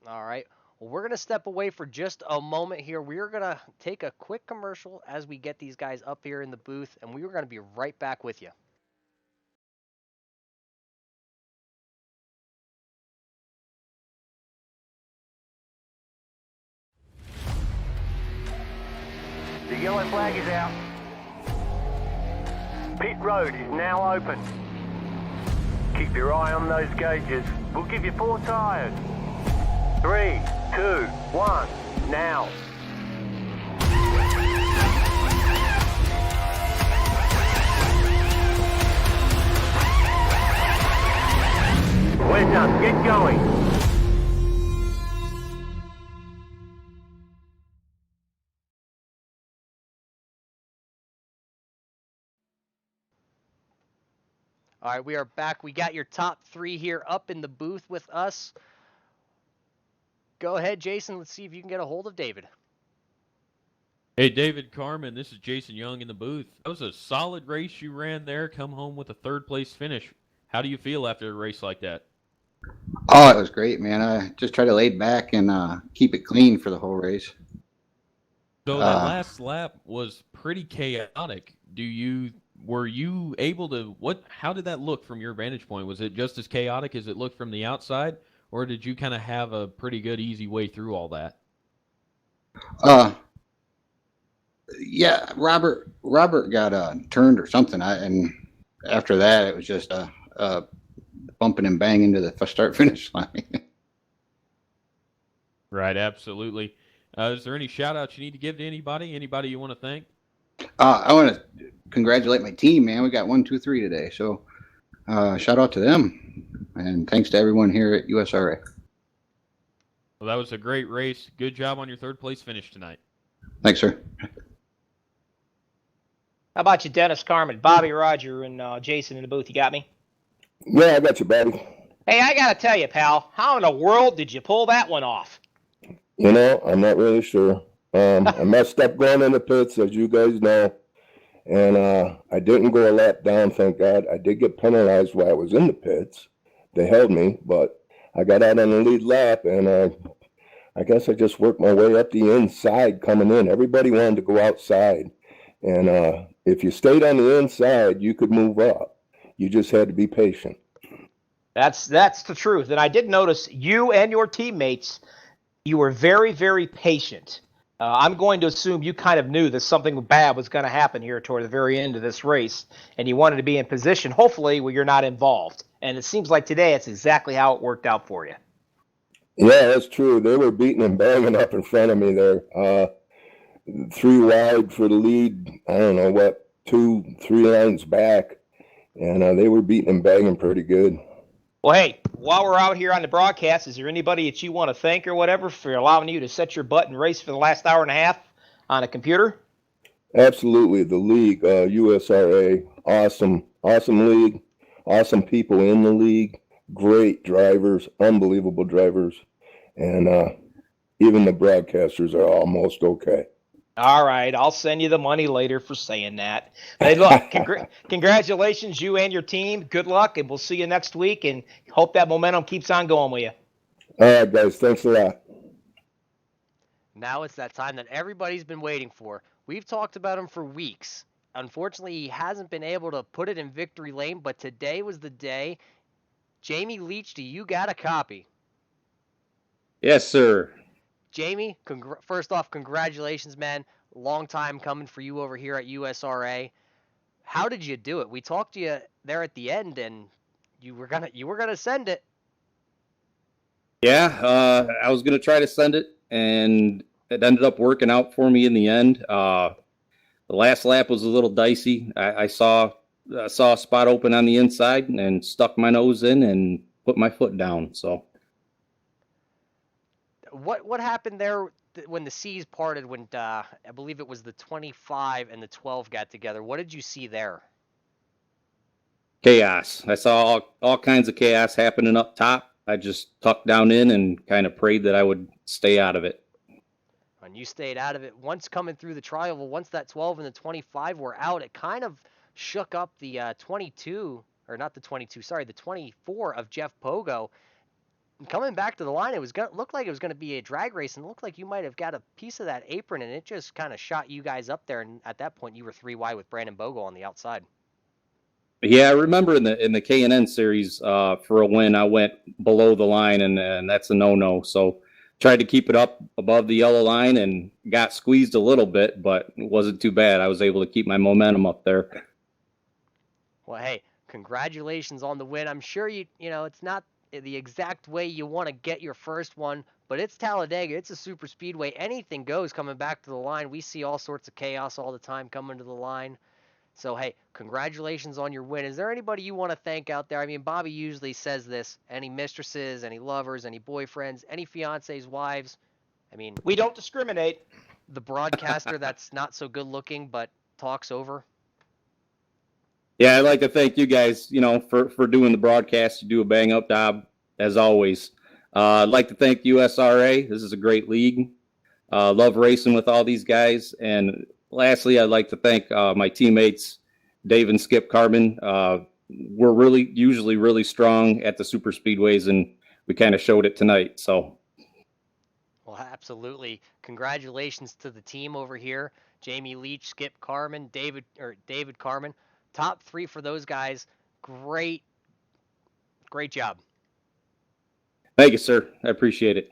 All right. Well, we're going to step away for just a moment here. We're going to take a quick commercial as we get these guys up here in the booth, and we are going to be right back with you. The yellow flag is out. Pit road is now open. Keep your eye on those gauges. We'll give you 4 tyres. 3, 2, 1, now. We're done. Get going. All right, we are back. We got your top 3 here up in the booth with us. Go ahead, Jason. Let's see if you can get a hold of David. Hey, David Carmen, this is Jason Young in the booth. That was a solid race you ran there, come home with a 3rd-place finish. How do you feel after a race like that? Oh, it was great, man. I just try to lay back and keep it clean for the whole race. So that last lap was pretty chaotic. Were you able to, how did that look from your vantage point? Was it just as chaotic as it looked from the outside, or did you kind of have a pretty good, easy way through all that? Yeah, Robert got turned or something. And after that, it was just bumping and banging to the start-finish line. Right, absolutely. Is there any shout-outs you need to give to anybody? Anybody you want to thank? I want to congratulate my team, man. We got 1, 2, 3 today. So shout out to them. And thanks to everyone here at USRA. Well, that was a great race. Good job on your 3rd-place finish tonight. Thanks, sir. How about you, Dennis Carmen, Bobby, Roger, and Jason in the booth? You got me? Yeah, I got you, Bobby. Hey, I got to tell you, pal, how in the world did you pull that one off? You know, I'm not really sure. I messed up going in the pits, as you guys know, and I didn't go a lap down, thank God. I did get penalized while I was in the pits. They held me, but I got out on the lead lap, and I guess I just worked my way up the inside coming in. Everybody wanted to go outside, and if you stayed on the inside, you could move up. You just had to be patient. That's the truth. And I did notice you and your teammates, you were very, very patient. I'm going to assume you kind of knew that something bad was going to happen here toward the very end of this race, and you wanted to be in position, hopefully, where you're not involved. And it seems like today it's exactly how it worked out for you. Yeah, that's true. They were beating and banging up in front of me there. 3 wide for the lead, I don't know what, 2, 3 lines back. And they were beating and banging pretty good. Well, hey, while we're out here on the broadcast, is there anybody that you want to thank or whatever for allowing you to set your butt and race for the last hour and a half on a computer? Absolutely. The league, USRA, awesome, awesome league, awesome people in the league, great drivers, unbelievable drivers, and even the broadcasters are almost okay. All right, I'll send you the money later for saying that. Hey, look, congratulations, you and your team. Good luck, and we'll see you next week, and hope that momentum keeps on going with you. All right, guys, thanks a lot. Now it's that time that everybody's been waiting for. We've talked about him for weeks. Unfortunately, he hasn't been able to put it in victory lane, but today was the day. Jamie Leach, do you got a copy? Yes, sir. Jamie, first off, congratulations, man. Long time coming for you over here at USRA. How did you do it? We talked to you there at the end, and you were gonna send it. Yeah, I was gonna try to send it, and it ended up working out for me in the end. The last lap was a little dicey. I saw a spot open on the inside and stuck my nose in and put my foot down. So what happened there when the seas parted? When I believe it was the 25 and the 12 got together. What did you see there? chaos. I saw all kinds of chaos happening up top. I just tucked down in and kind of prayed that I would stay out of it. And you stayed out of it. Once coming through the trial, once that 12 and the 25 were out, it kind of shook up the 22, or not the 22, sorry, the 24 of Jeff Pogo. And coming back to the line, looked like it was going to be a drag race, and it looked like you might have got a piece of that apron, and it just kind of shot you guys up there. And at that point, you were 3 wide with Brandon Bogo on the outside. Yeah, I remember in the K&N series for a win, I went below the line, and that's a no-no. So tried to keep it up above the yellow line and got squeezed a little bit, but it wasn't too bad. I was able to keep my momentum up there. Well, hey, congratulations on the win. I'm sure it's not the exact way you want to get your first one, but it's Talladega. It's a super speedway. Anything goes coming back to the line. We see all sorts of chaos all the time coming to the line. So, hey, congratulations on your win. Is there anybody you want to thank out there? I mean, Bobby usually says this. Any mistresses, any lovers, any boyfriends, any fiancés, wives? I mean, we don't discriminate. The broadcaster that's not so good looking but talks over. Yeah, I'd like to thank you guys, for doing the broadcast. You do a bang-up job, as always. I'd like to thank USRA. This is a great league. Love racing with all these guys. And lastly, I'd like to thank my teammates, Dave and Skip Carmen. We're usually really strong at the super speedways, and we kind of showed it tonight. So, well, absolutely. Congratulations to the team over here: Jamie Leach, Skip Carmen, David Carmen. Top 3 for those guys. Great job. Thank you, sir. I appreciate it.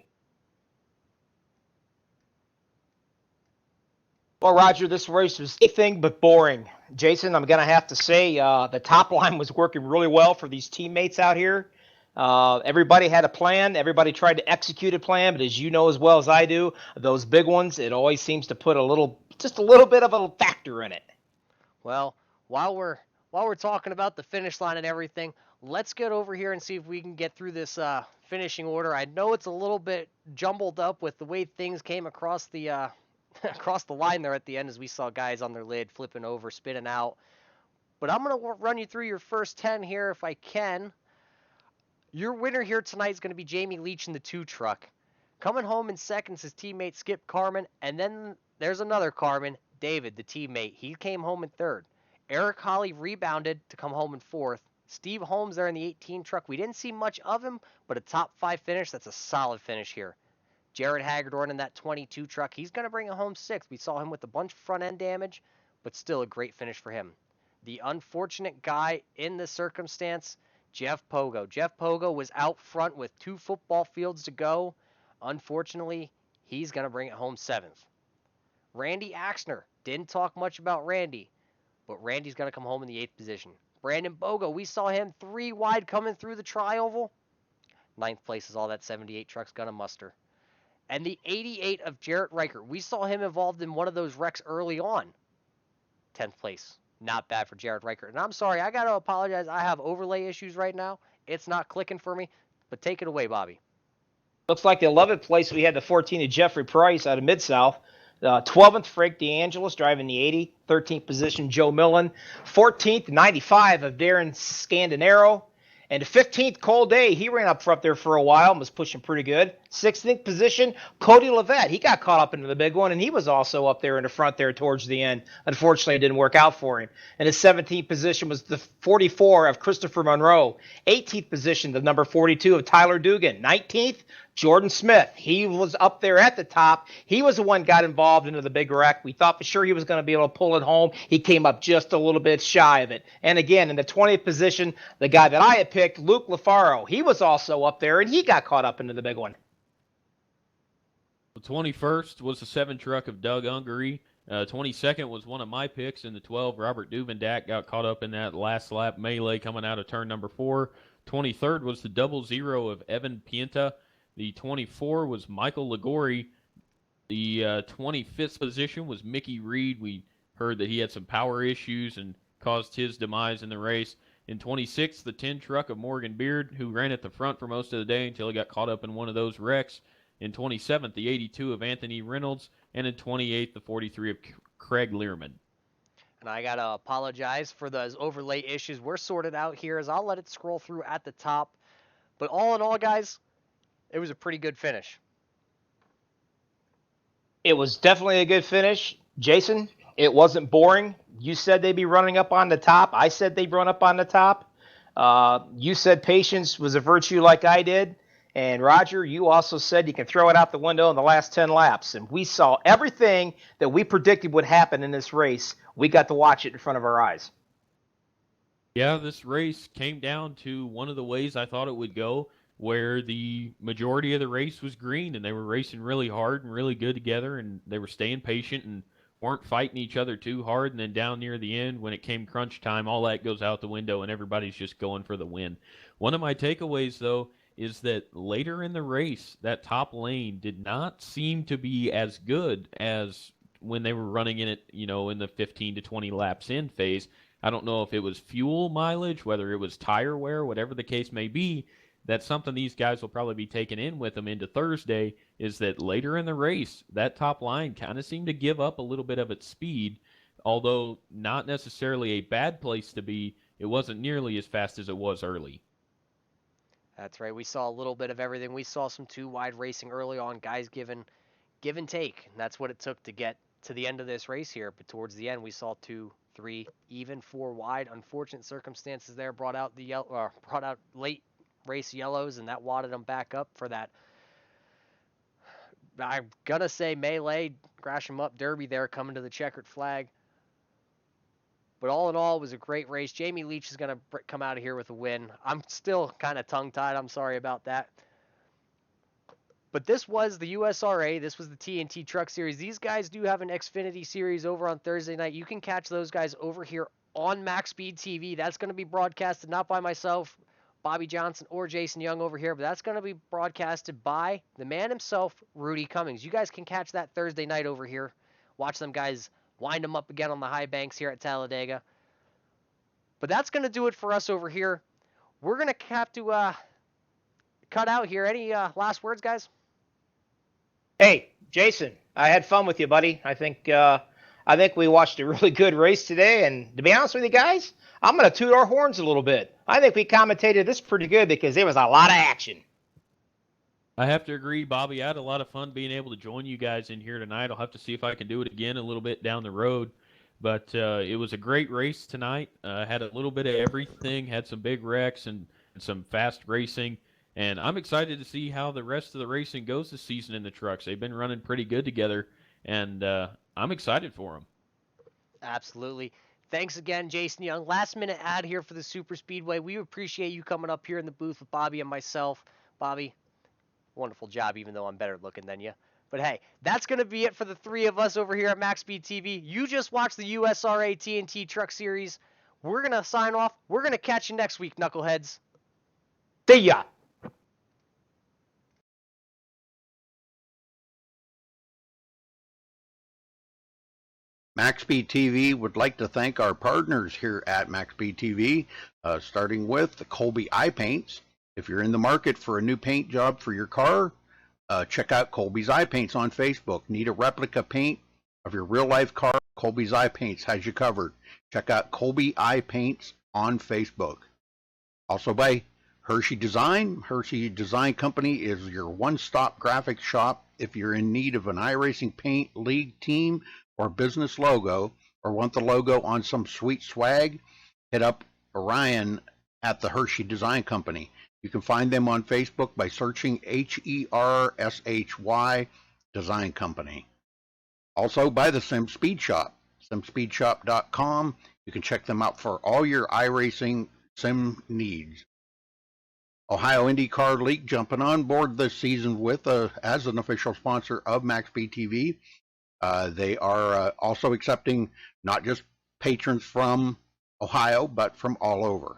Well, Roger, this race was anything but boring. Jason, I'm going to have to say the top line was working really well for these teammates out here. Everybody had a plan. Everybody tried to execute a plan, but as you know as well as I do, those big ones, it always seems to put just a little bit of a factor in it. Well, while we're talking about the finish line and everything, let's get over here and see if we can get through this finishing order. I know it's a little bit jumbled up with the way things came across the across the line there at the end, as we saw guys on their lid flipping over, spinning out. But I'm going to run you through your first 10 here if I can. Your winner here tonight is going to be Jamie Leach in the 2 truck. Coming home in second is his teammate Skip Carmen, and then there's another Carmen, David, the teammate. He came home in third. Eric Holly rebounded to come home in fourth. Steve Holmes there in the 18 truck. We didn't see much of him, but a top 5 finish. That's a solid finish here. Jared Hagedorn in that 22 truck. He's going to bring it home 6th. We saw him with a bunch of front end damage, but still a great finish for him. The unfortunate guy in this circumstance, Jeff Pogo. Jeff Pogo was out front with 2 football fields to go. Unfortunately, he's going to bring it home 7th. Randy Axner. Didn't talk much about Randy, but Randy's going to come home in the 8th position. Brandon Bogo, we saw him 3 wide coming through the tri-oval. 9th place is all that 78 truck's going to muster. And the 88 of Jarrett Reichert, we saw him involved in one of those wrecks early on. 10th place. Not bad for Jared Reichert. And I'm sorry, I got to apologize. I have overlay issues right now. It's not clicking for me, but take it away, Bobby. Looks like the 11th place we had the 14 of Jeffrey Price out of Mid-South. 12th, Frank DeAngelis driving the 80. 13th position, Joe Millen. 14th, 95 of Darren Scandinaro. And the 15th, Cole Day, he ran up front there for a while and was pushing pretty good. 16th position, Cody Levette. He got caught up into the big one, and he was also up there in the front there towards the end. Unfortunately, it didn't work out for him. And his 17th position was the 44 of Christopher Monroe. 18th position, the number 42 of Tyler Dugan. 19th, Jordan Smith. He was up there at the top. He was the one got involved into the big wreck. We thought for sure he was going to be able to pull it home. He came up just a little bit shy of it. And again, in the 20th position, the guy that I had picked, Luke LaFaro, he was also up there, and he got caught up into the big one. The 21st was the 7 truck of Doug Ungery. 22nd was one of my picks in the 12. Robert Duvendak got caught up in that last lap melee coming out of turn number 4. 23rd was the 00 of Evan Pienta. The 24 was Michael Ligori. The 25th position was Mickey Reed. We heard that he had some power issues and caused his demise in the race. In 26th, the 10 truck of Morgan Beard, who ran at the front for most of the day until he got caught up in one of those wrecks. In 27th, the 82 of Anthony Reynolds. And in 28th, the 43 of Craig Learman. And I got to apologize for those overlay issues. We're sorted out here as I'll let it scroll through at the top. But all in all, guys, it was a pretty good finish. It was definitely a good finish. Jason, it wasn't boring. You said they'd be running up on the top. I said they'd run up on the top. You said patience was a virtue like I did. And Roger, you also said you can throw it out the window in the last 10 laps. And we saw everything that we predicted would happen in this race. We got to watch it in front of our eyes. Yeah, this race came down to one of the ways I thought it would go, where the majority of the race was green, and they were racing really hard and really good together, and they were staying patient and weren't fighting each other too hard. And then down near the end, when it came crunch time, all that goes out the window, and everybody's just going for the win. One of my takeaways, though, is that later in the race, that top lane did not seem to be as good as when they were running in it, in the 15 to 20 laps in phase. I don't know if it was fuel mileage, whether it was tire wear, whatever the case may be. That's something these guys will probably be taking in with them into Thursday, is that later in the race, that top line kind of seemed to give up a little bit of its speed, although not necessarily a bad place to be. It wasn't nearly as fast as it was early. That's right. We saw a little bit of everything. We saw some two-wide racing early on, guys give and take. And that's what it took to get to the end of this race here. But towards the end, we saw 2, 3, even 4 wide. Unfortunate circumstances there brought out late race yellows, and that wadded them back up for that. I'm gonna say melee, crash them up derby there, coming to the checkered flag. But all in all, it was a great race. Jamie Leach is going to come out of here with a win. I'm still kind of tongue-tied. I'm sorry about that. But this was the USRA. This was the TNT Truck Series. These guys do have an Xfinity Series over on Thursday night. You can catch those guys over here on MaxSpeedTV. That's going to be broadcasted not by myself, Bobby Johnson, or Jason Young over here, but that's going to be broadcasted by the man himself, Rudy Cummings. You guys can catch that Thursday night over here. Watch them guys wind them up again on the high banks here at Talladega. But that's going to do it for us over here. We're going to have to cut out here. Any last words, guys? Hey, Jason, I had fun with you, buddy. I think we watched a really good race today. And to be honest with you guys, I'm going to toot our horns a little bit. I think we commentated this pretty good because there was a lot of action. I have to agree, Bobby. I had a lot of fun being able to join you guys in here tonight. I'll have to see if I can do it again a little bit down the road. But it was a great race tonight. Had a little bit of everything, had some big wrecks and some fast racing. And I'm excited to see how the rest of the racing goes this season in the trucks. They've been running pretty good together, and I'm excited for them. Absolutely. Thanks again, Jason Young. Last minute ad here for the Super Speedway. We appreciate you coming up here in the booth with Bobby and myself. Bobby, wonderful job, even though I'm better looking than you. But hey, that's going to be it for the three of us over here at MaxSpeedTV. You just watched the USRA TNT Truck Series. We're going to sign off. We're going to catch you next week, knuckleheads. See ya. MaxSpeedTV would like to thank our partners here at MaxSpeedTV, starting with the Colby Eye Paints. If you're in the market for a new paint job for your car, check out Colby's Eye Paints on Facebook. Need a replica paint of your real life car, Colby's Eye Paints has you covered. Check out Colby Eye Paints on Facebook. Also by Hershey Design. Hershey Design Company is your one-stop graphic shop if you're in need of an iRacing paint, league, team, or business logo, or want the logo on some sweet swag. Hit up Orion at the Hershey Design Company. You can find them on Facebook by searching HERSHY Design Company. Also by the Sim Speed Shop, simspeedshop.com. You can check them out for all your iRacing sim needs. Ohio IndyCar League jumping on board this season with as an official sponsor of MaxSpeedTV. They are also accepting not just patrons from Ohio, but from all over.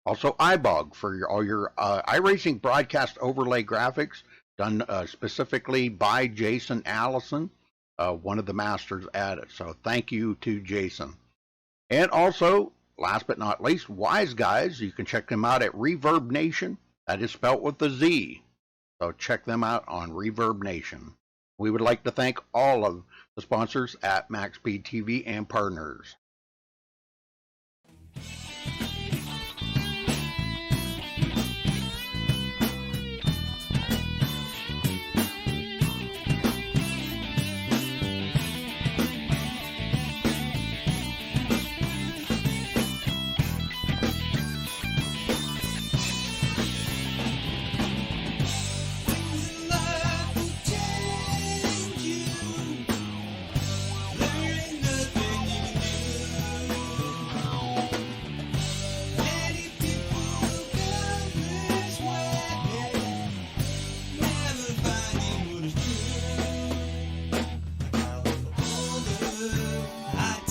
Also, iBog for all your iRacing broadcast overlay graphics done specifically by Jason Allison, one of the masters at it. So thank you to Jason. And also, last but not least, Wise Guys. You can check them out at Reverb Nation. That is spelt with a Z. So check them out on Reverb Nation. We would like to thank all of the sponsors at MaxSpeedTV and partners. I